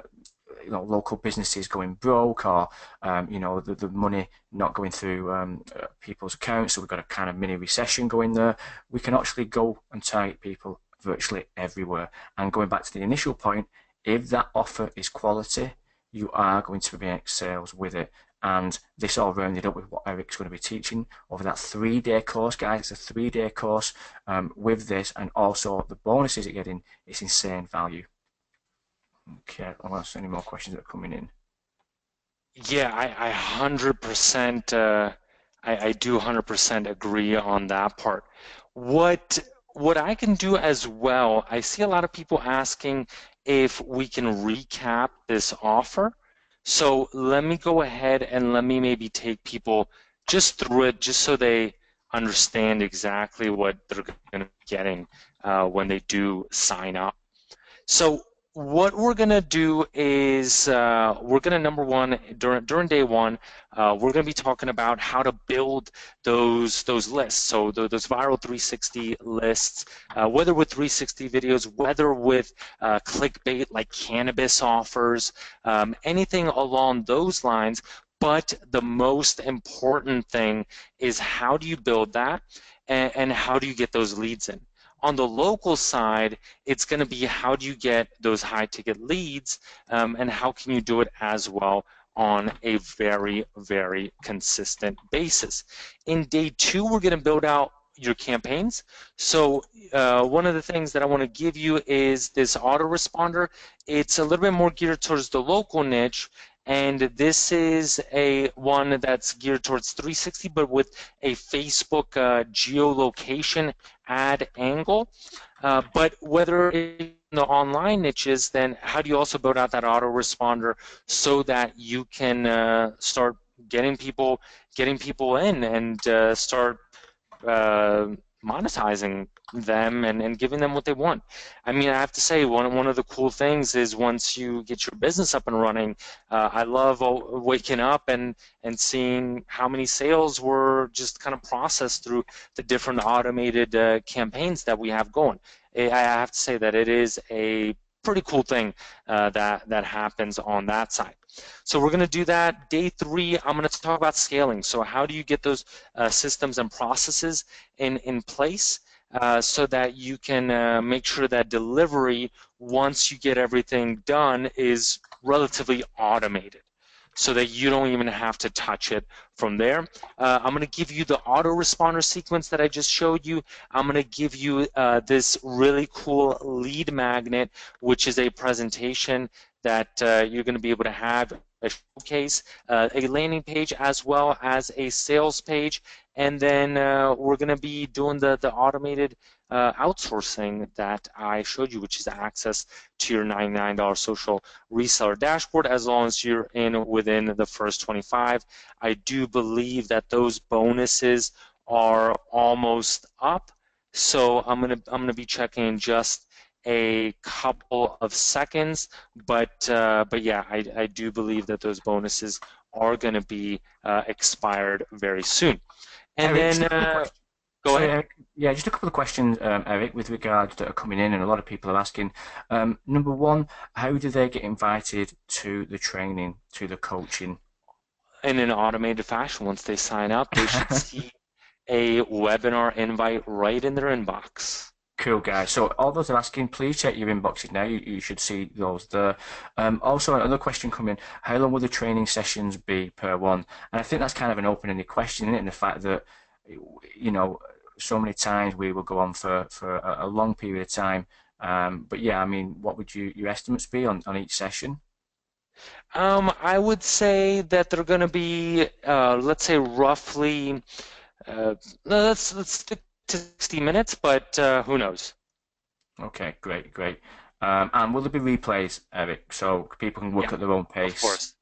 Local businesses going broke, or the money not going through people's accounts, so we've got a kind of mini recession going there. We can actually go and target people virtually everywhere. And going back to the initial point, if that offer is quality, you are going to make sales with it. And this all rounded up with what Eric's going to be teaching over that 3-day course, guys. It's a 3-day course with this, and also the bonuses you're getting. It's insane value. Okay, unless any more questions that are coming in. Yeah, I 100%, I do 100% agree on that part. What what I can do as well, I see a lot of people asking if we can recap this offer. So let me go ahead and let me maybe take people just through it, just so they understand exactly what they're going to be getting when they do sign up. So what we're gonna do is we're gonna, number one, during day one, we're gonna be talking about how to build those lists. So those viral 360 lists, whether with 360 videos, whether with clickbait like cannabis offers, anything along those lines. But the most important thing is how do you build that, and how do you get those leads in? On the local side, it's going to be how do you get those high ticket leads, and how can you do it as well on a very, very consistent basis. In day two, we're going to build out your campaigns. So one of the things that I want to give you is this autoresponder. It's a little bit more geared towards the local niche, and this is a one that's geared towards 360, but with a Facebook geolocation ad angle. But whether in the online niches, then how do you also build out that autoresponder so that you can start getting people in, and start uh, monetizing them, and giving them what they want. I mean, I have to say, one of the cool things is once you get your business up and running, I love waking up and seeing how many sales were just kind of processed through the different automated campaigns that we have going. I have to say that it is a pretty cool thing that happens on that side. So we're going to do that. Day three, I'm going to talk about scaling. So how do you get those systems and processes in place so that you can make sure that delivery, once you get everything done, is relatively automated, so that you don't even have to touch it from there. I'm going to give you the autoresponder sequence that I just showed you. I'm going to give you this really cool lead magnet, which is a presentation that you're going to be able to have a showcase, a landing page, as well as a sales page, and then we're going to be doing the automated outsourcing that I showed you, which is access to your $99 social reseller dashboard, as long as you're within the first 25. I do believe that those bonuses are almost up, so I'm gonna be checking in just a couple of seconds, but yeah, I do believe that those bonuses are going to be expired very soon. And Eric, just then a couple of questions. go Sorry, ahead. Eric. Yeah, just a couple of questions, Eric, with regards that are coming in, and a lot of people are asking. Number one, how do they get invited to the training, to the coaching? In an automated fashion, once they sign up, they should see a webinar invite right in their inbox. Cool, guys. So all those are asking, please check your inboxes now. You should see those there. Also, another question coming, how long will the training sessions be per one? And I think that's kind of an open-ended question, isn't it? And the fact that, you know, so many times we will go on for a long period of time. But yeah, I mean, what would your estimates be on each session? I would say that they're going to be, let's say, roughly. Uh, let's stick to 60 minutes, but who knows? Okay, great, great. And will there be replays, Eric, so people can Yeah, look at their own of pace? course.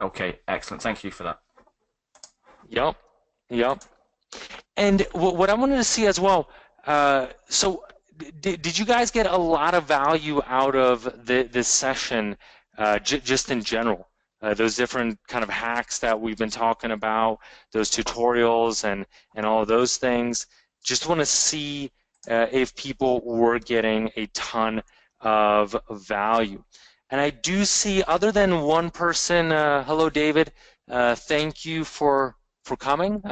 Okay, excellent. Thank you for that. Yep, yep. And what I wanted to see as well, so did you guys get a lot of value out of this session, j just in general? Those different kind of hacks that we've been talking about, those tutorials and all of those things. Just want to see if people were getting a ton of value. And I do see, other than one person, hello David, thank you for coming.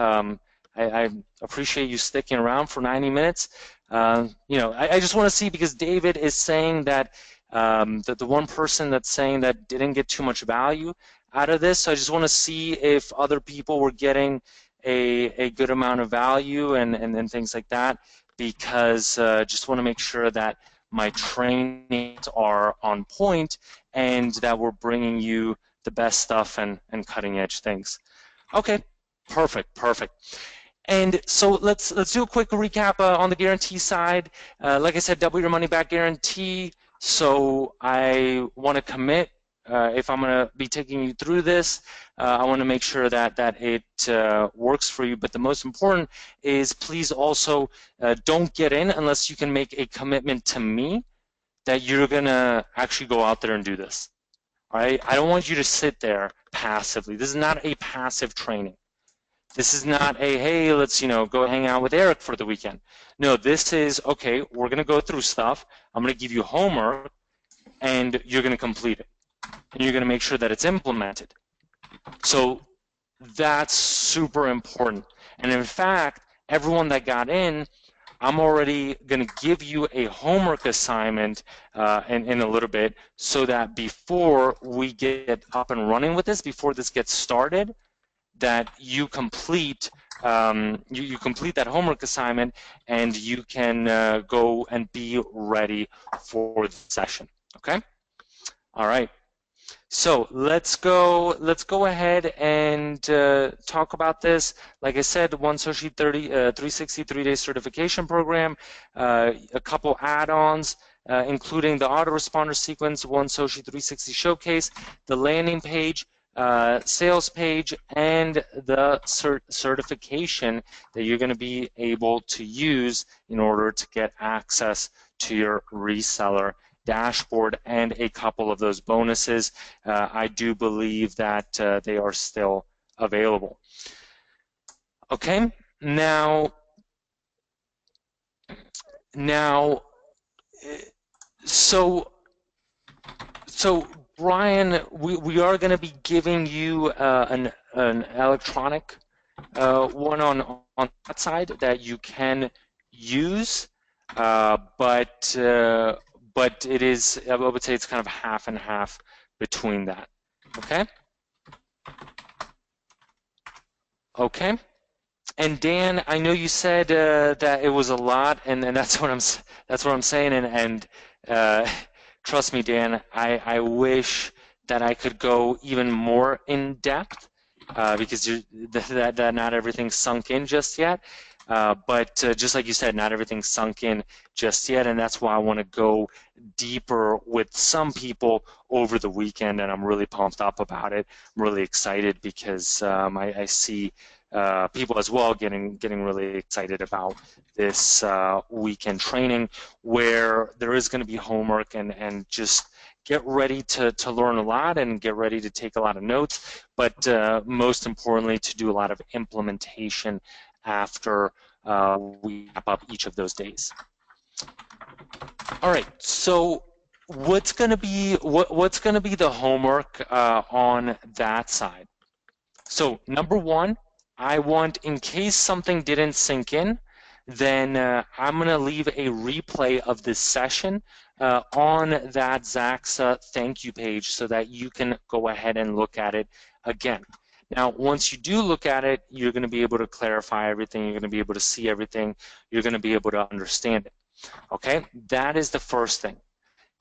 I appreciate you sticking around for 90 minutes. I just want to see, because David is saying that the one person that's saying that didn't get too much value out of this. So I just want to see if other people were getting a good amount of value and things like that, because just want to make sure that my trainings are on point and that we're bringing you the best stuff and cutting edge things. Okay, perfect, perfect. And so let's do a quick recap on the guarantee side. Like I said, double your money back guarantee. So I want to commit. If I'm going to be taking you through this, I want to make sure that it works for you. But the most important is, please also don't get in unless you can make a commitment to me that you're going to actually go out there and do this. All right? I don't want you to sit there passively. This is not a passive training. This is not a, hey, let's, go hang out with Eric for the weekend. No, this is, okay, we're going to go through stuff. I'm going to give you homework, and you're going to complete it. And you're going to make sure that it's implemented. So that's super important. And in fact, everyone that got in, I'm already going to give you a homework assignment in a little bit, so that before we get up and running with this, before this gets started, that you complete you complete that homework assignment, and you can go and be ready for the session. Okay. All right. So let's go ahead and talk about this. Like I said, OneSoci 360 3-day certification program, a couple add-ons, including the autoresponder sequence, OneSoci 360 showcase, the landing page, sales page, and the certification that you're going to be able to use in order to get access to your reseller dashboard and a couple of those bonuses. I do believe that they are still available. Okay, now, so Brian, we are going to be giving you an electronic one on that side that you can use, but it is, I would say it's kind of half and half between that. Okay. Okay. And Dan, I know you said that it was a lot, and that's what I'm saying, and trust me, Dan, I wish that I could go even more in depth, because that not everything's sunk in just yet. But just like you said, not everything's sunk in just yet, and that's why I want to go deeper with some people over the weekend, and I'm really pumped up about it. I'm really excited because I see people as well getting really excited about this weekend training, where there is going to be homework, and just get ready to learn a lot and get ready to take a lot of notes, but most importantly, to do a lot of implementation after we wrap up each of those days. All right, so what's going to be the homework on that side? So number one, I want, in case something didn't sink in, then I'm going to leave a replay of this session on that Zaxa thank you page, so that you can go ahead and look at it again. Now, once you do look at it, you're going to be able to clarify everything. You're going to be able to see everything. You're going to be able to understand it. Okay, that is the first thing.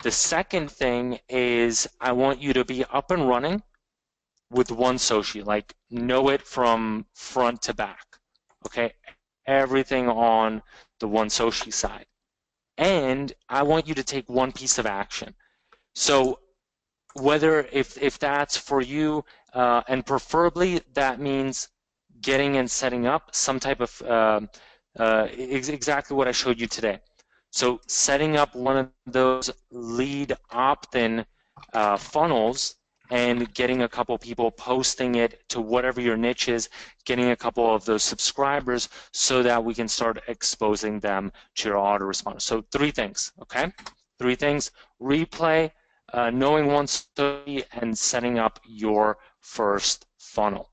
The second thing is, I want you to be up and running with OneSoci, like know it from front to back. okay? Everything on the OneSoci side. And I want you to take one piece of action. So whether if that's for you, and preferably that means getting and setting up some type of exactly what I showed you today. So setting up one of those lead opt-in funnels and getting a couple people posting it to whatever your niche is, getting a couple of those subscribers so that we can start exposing them to your autoresponder. So three things, okay? Three things: replay, knowing OneSoci, and setting up your first funnel.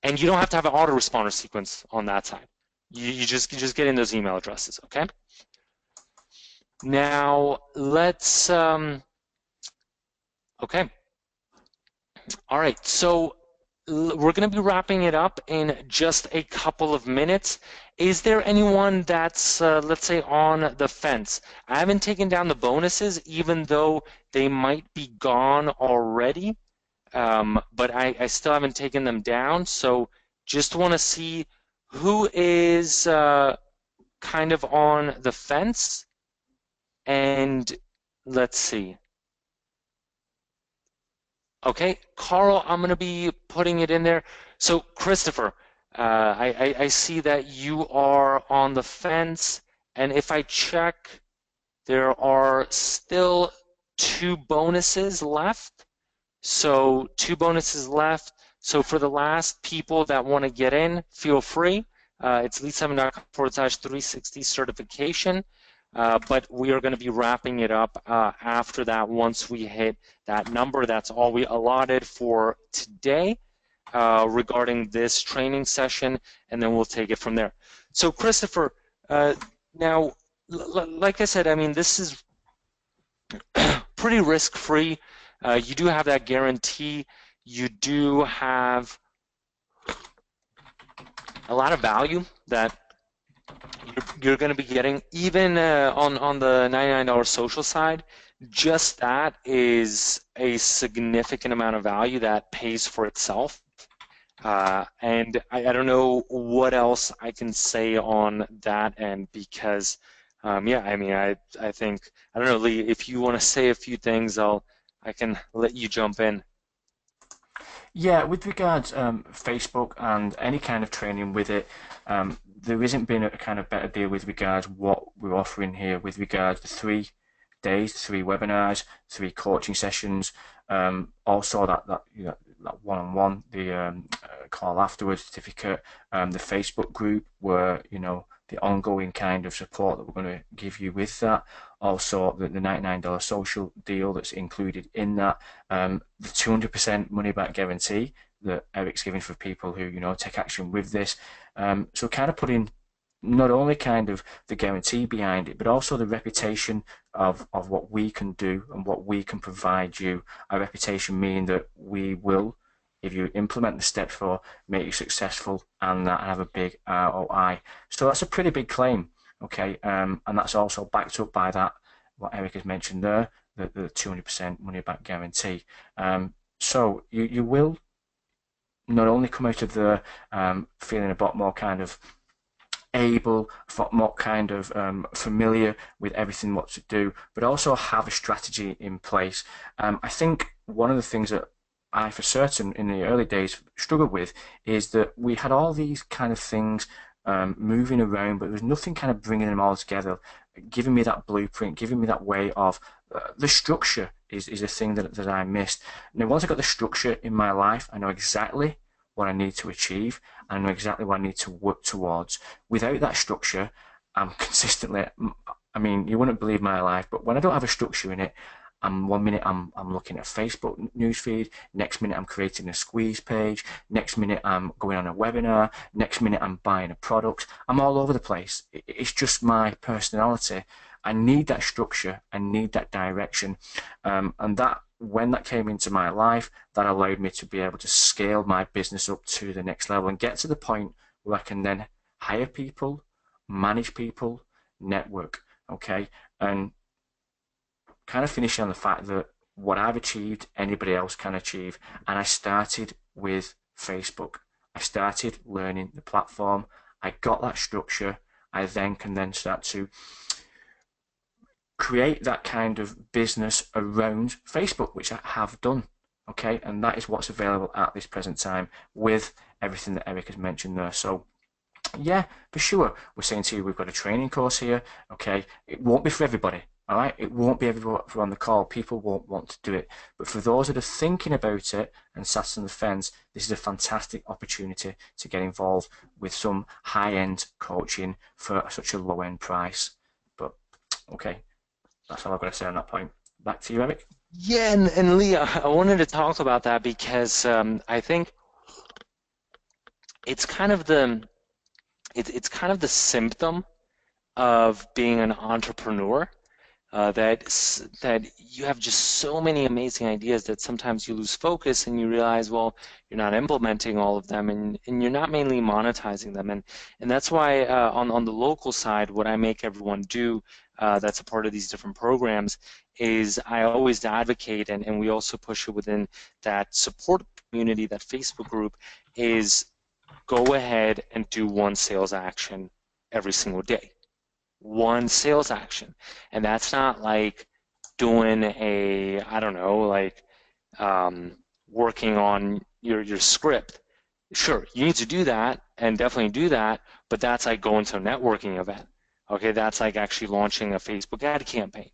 And you don't have to have an autoresponder sequence on that side. You just get in those email addresses, okay? Now let's okay. All right. So we're going to be wrapping it up in just a couple of minutes. Is there anyone that's let's say on the fence? I haven't taken down the bonuses, even though they might be gone already. But I still haven't taken them down. So just want to see who is kind of on the fence. And let's see. Okay, Carl, I'm going to be putting it in there. So, Christopher, I see that you are on the fence. And if I check, there are still two bonuses left. So two bonuses left. So for the last people that want to get in, feel free. It's lead7.com/360 certification. But we are going to be wrapping it up after that. Once we hit that number, that's all we allotted for today regarding this training session, and then we'll take it from there. So Christopher, now, like I said, I mean, this is pretty risk-free. You do have that guarantee. You do have a lot of value that you're going to be getting, even on the $99 social side. Just that is a significant amount of value that pays for itself. And I don't know what else I can say on that end because, yeah, I mean, I think, I don't know, Lee, if you want to say a few things, I can let you jump in. Yeah, with regards Facebook and any kind of training with it, there isn't been a kind of better deal with regards what we're offering here with regards to 3 days, 3 webinars, 3 coaching sessions, also that that one-on-one, the call afterwards certificate, the Facebook group where the ongoing kind of support that we're going to give you with that. Also, the $99 social deal that's included in that, the 200% money back guarantee that Eric's giving for people who take action with this. So kind of putting not only kind of the guarantee behind it, but also the reputation of what we can do and what we can provide you. Our reputation meaning that we will, if you implement the steps for, make you successful and that have a big ROI. So that's a pretty big claim, okay? And that's also backed up by that, what Eric has mentioned there, the 200% money back guarantee. So you will not only come out of the feeling a lot more kind of able, more kind of familiar with everything what to do, but also have a strategy in place. I think one of the things that I, for certain, in the early days struggled with is that we had all these kind of things moving around, but there was nothing kind of bringing them all together, giving me that blueprint, giving me that way of the structure is a thing that I missed. Now, once I got the structure in my life, I know exactly what I need to achieve, and I know exactly what I need to work towards. Without that structure, I'm consistently, I mean, you wouldn't believe my life, but when I don't have a structure in it, one minute I'm looking at Facebook newsfeed, next minute I'm creating a squeeze page, next minute I'm going on a webinar, next minute I'm buying a product. I'm all over the place. It's just my personality. I need that structure. I need that direction, and that when that came into my life, that allowed me to be able to scale my business up to the next level and get to the point where I can then hire people, manage people, network. Okay, and kind of finishing on the fact that what I've achieved, anybody else can achieve. And I started with Facebook. I started learning the platform. I got that structure. I then can then start to create that kind of business around Facebook, which I have done. Okay, and that is what's available at this present time with everything that Eric has mentioned there. So yeah, for sure. We're saying to you, we've got a training course here. Okay, it won't be for everybody. All right, it won't be everyone on the call. People won't want to do it. But for those that are thinking about it and sat on the fence, this is a fantastic opportunity to get involved with some high-end coaching for such a low-end price. But okay, that's all I've got to say on that point. Back to you, Eric. Yeah, and Leah, I wanted to talk about that because I think it's kind of it's kind of the symptom of being an entrepreneur. That you have just so many amazing ideas that sometimes you lose focus and you realize, well, you're not implementing all of them and you're not mainly monetizing them. And that's why on the local side, what I make everyone do that's a part of these different programs is I always advocate, and we also push it within that support community, that Facebook group, is go ahead and do one sales action every single day, one sales action. And that's not like doing a, I don't know, like working on your script. Sure, you need to do that and definitely do that, but that's like going to a networking event. Okay, that's like actually launching a Facebook ad campaign.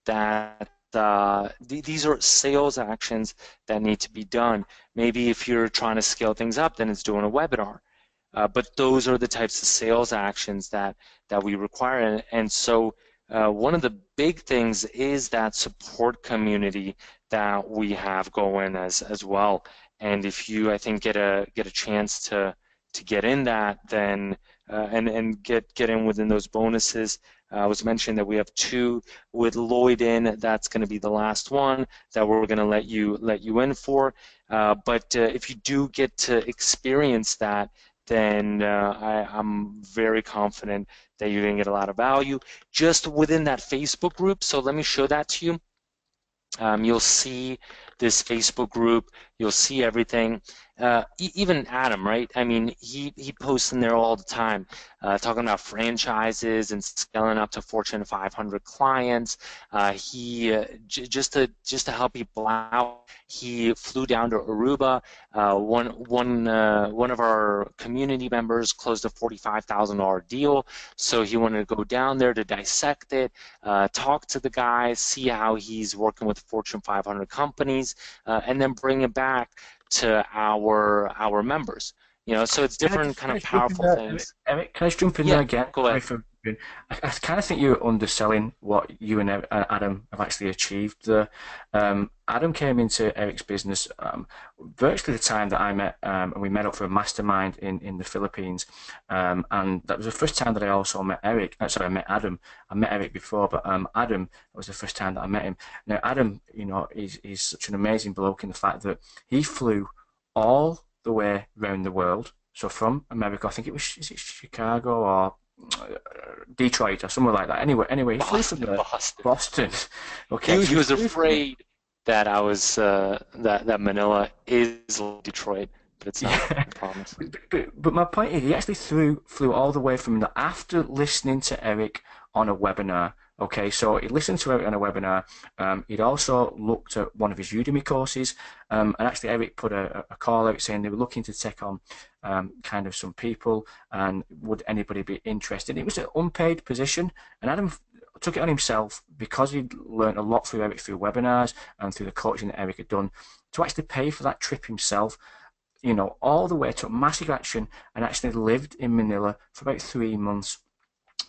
That these are sales actions that need to be done. Maybe if you're trying to scale things up, then it's doing a webinar. But those are the types of sales actions that we require. And so one of the big things is that support community that we have going as well. And if you, I think, get a chance to get in that, then and get in within those bonuses. I was mentioning that we have two with Lloyd in. That's going to be the last one that we're going to let you in for. But if you do get to experience that, then I'm very confident that you're going to get a lot of value just within that Facebook group. So let me show that to you. You'll see this Facebook group. You'll see everything. Even Adam, right? I mean, he posts in there all the time, talking about franchises and scaling up to Fortune 500 clients. He just to help people out. He flew down to Aruba. One of our community members closed a $45,000 deal, so he wanted to go down there to dissect it, talk to the guy, see how he's working with Fortune 500 companies, and then bring it back to our members. You know, so it's different kind Can I of just jump in powerful there, things. Eric? Can I just jump in there Yeah, again? go Sorry ahead. for. I kind of think you're underselling what you and Adam have actually achieved there. Adam came into Eric's business virtually the time that I met, and we met up for a mastermind in the Philippines. And that was the first time that I also met Eric. Sorry, I met Adam. I met Eric before, but Adam was the first time that I met him. Now, Adam, you know, he's such an amazing bloke in the fact that he flew all the way around the world. So from America, I think it was is it Chicago or Detroit or somewhere like that. Anyway, he flew from Boston, the Boston. Boston. Okay, He, so he he was flew from there. afraid that I was that Manila is like Detroit, but it's not. Yeah, I promise. but my point is, he actually flew all the way from the after listening to Eric on a webinar. Okay, so he listened to Eric on a webinar. He'd also looked at one of his Udemy courses, and actually Eric put a call out saying they were looking to take on kind of some people, and would anybody be interested? It was an unpaid position, and Adam took it on himself because he'd learned a lot through Eric through webinars and through the coaching that Eric had done to actually pay for that trip himself, you know, all the way, took massive action and actually lived in Manila for about 3 months.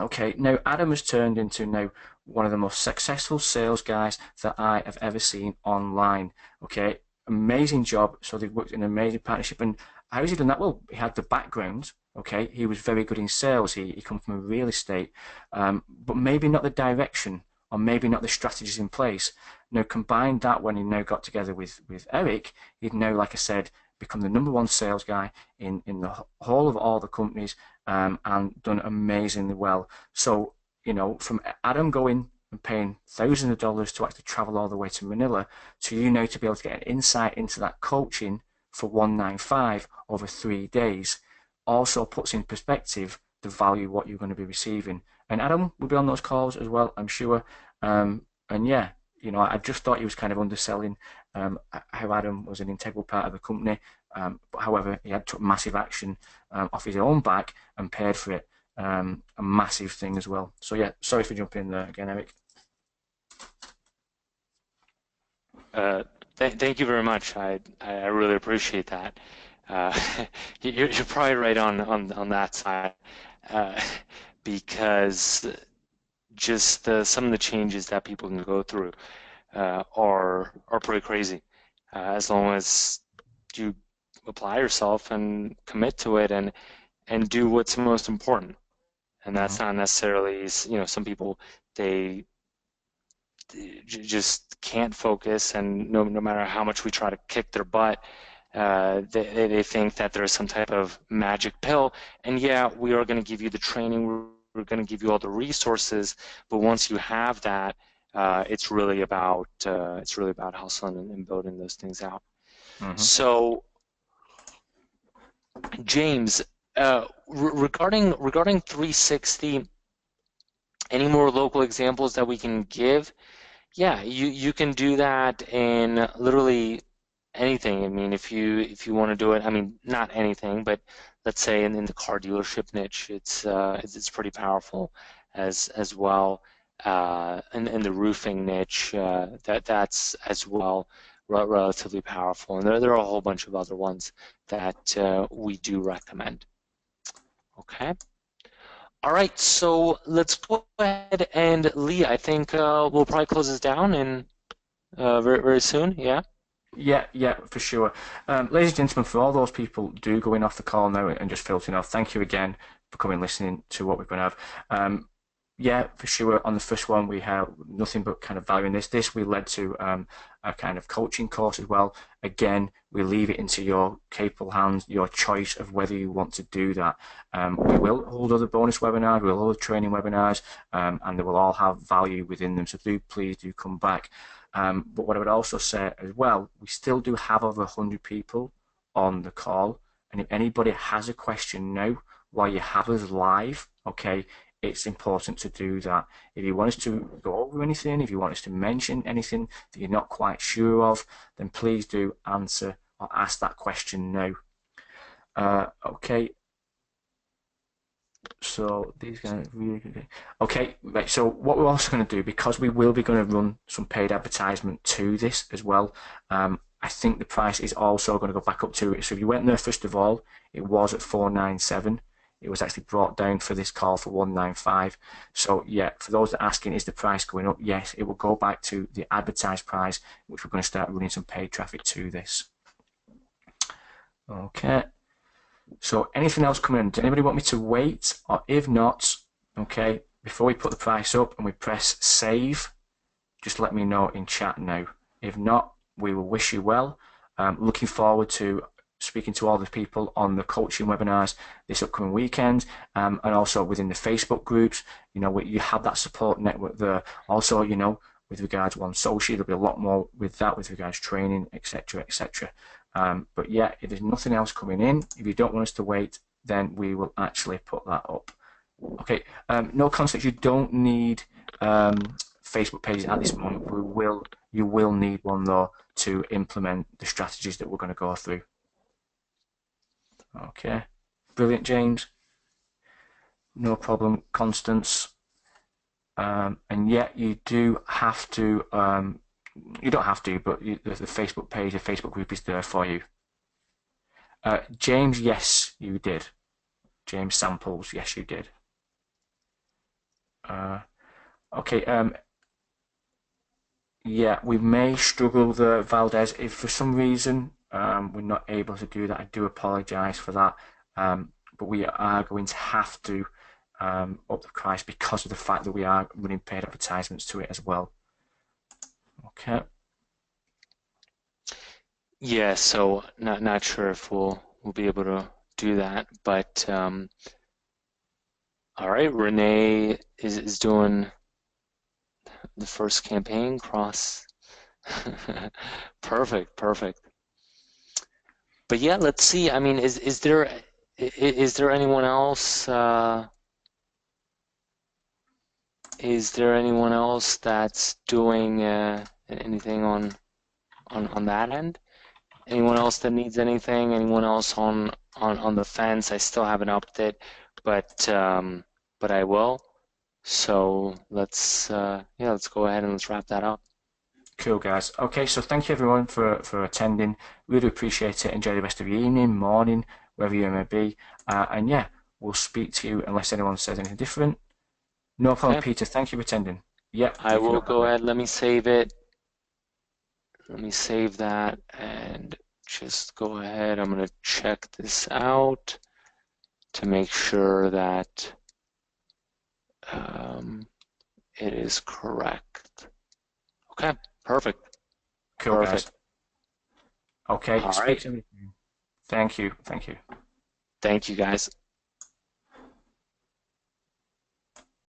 Okay, now Adam has turned into now one of the most successful sales guys that I have ever seen online. Okay, amazing job. So they've worked in an amazing partnership. And how has he done that? Well, he had the background. Okay, he was very good in sales. He come from real estate, but maybe not the direction or maybe not the strategies in place. Now combine that when he now got together with Eric, he'd now, like I said, become the number one sales guy in the whole of all the companies, and done amazingly well. So, you know, from Adam going and paying thousands of dollars to actually travel all the way to Manila, to you now to be able to get an insight into that coaching for 195 over 3 days. also puts in perspective the value what you're going to be receiving. And Adam will be on those calls as well, I'm sure. And yeah, I just thought he was kind of underselling how Adam was an integral part of the company. But however, he had took massive action off his own back and paid for it. A massive thing as well. So yeah, sorry for jumping in there again, Eric. Uh, Thank you very much. I really appreciate that. Uh, you're probably right on that side, uh, because just some of the changes that people can go through are pretty crazy. As long as you apply yourself and commit to it and do what's most important. And Hmm. that's not necessarily, some people they just can't focus, and no matter how much we try to kick their butt, they think that there's some type of magic pill. And yeah, we are going to give you the training, we're going to give you all the resources, but once you have that, it's really about hustling and building those things out. Hmm. So, James, regarding 360, any more local examples that we can give? Yeah, you can do that in literally anything. I mean, if you want to do it, I mean, not anything, but let's say in the car dealership niche, it's pretty powerful as well. In the roofing niche, that's as well relatively powerful. And there are a whole bunch of other ones that we do recommend. Okay. All right, so let's go ahead and Lee, I think we'll probably close this down and very soon. Yeah. Yeah, yeah, for sure. Ladies and gentlemen, for all those people do going off the call now and just filtering off, thank you again for coming and listening to what we're going to have. Yeah, for sure. On the first one, we have nothing but kind of value in this. This we led to a kind of coaching course as well. Again, we leave it into your capable hands, your choice of whether you want to do that. We will hold other bonus webinars, we'll hold training webinars, and they will all have value within them. So do please do come back. But what I would also say as well, we still do have over 100 people on the call. And if anybody has a question now, while you have us live, okay, it's important to do that. If you want us to go over anything, if you want us to mention anything that you're not quite sure of, then please do answer or ask that question now. Okay, so these going to really good. Okay, right. So what we're also going to do, because we will be going to run some paid advertisement to this as well. I think the price is also going to go back up to it. So if you went there first of all, it was at 497. It was actually brought down for this call for 195. So yeah, for those that are asking, is the price going up? Yes, it will go back to the advertised price, which we're going to start running some paid traffic to this. Okay. So anything else coming in? Does anybody want me to wait? Or if not, okay, before we put the price up and we press save, just let me know in chat now. If not, we will wish you well. Looking forward to speaking to all the people on the coaching webinars this upcoming weekend, and also within the Facebook groups. You have that support network there. Also, with regards to OneSoci, there'll be a lot more with that, with regards to training, etc., etc. But yeah, if there's nothing else coming in, if you don't want us to wait, then we will actually put that up. Okay, no context. You don't need Facebook pages at this moment. You will need one though to implement the strategies that we're going to go through. Okay, brilliant, James. No problem, Constance. And yet you do have to. You don't have to, but the Facebook page, the Facebook group is there for you. James, yes, you did. James Samples, yes, you did. Uh, okay. Yeah, we may struggle there, Valdez. If for some reason we're not able to do that, I do apologise for that. But we are going to have to up the price because of the fact that we are running paid advertisements to it as well. Okay. Yeah, so not sure if we'll be able to do that, but all right, Renee is doing the first campaign cross. Perfect, perfect. But yeah, let's see. I mean, is there? Is there anyone else? Is there anyone else that's doing anything on that end? Anyone else that needs anything? Anyone else on the fence? I still haven't upped it, but I will. So let's go ahead and let's wrap that up. Cool, guys. Okay, so thank you everyone for attending. Really appreciate it. Enjoy the rest of your evening, morning, wherever you may be. And yeah, we'll speak to you unless anyone says anything different. No problem, Okay, Peter. Thank you for attending. Yep, I you can go will ahead, go mate. ahead. Let me save it. Let me save that and just go ahead. I'm gonna check this out to make sure that um, it is correct. Okay, perfect, Cool, guys. perfect. Okay, All speak right. to me. Thank you. Thank you. Thank you guys.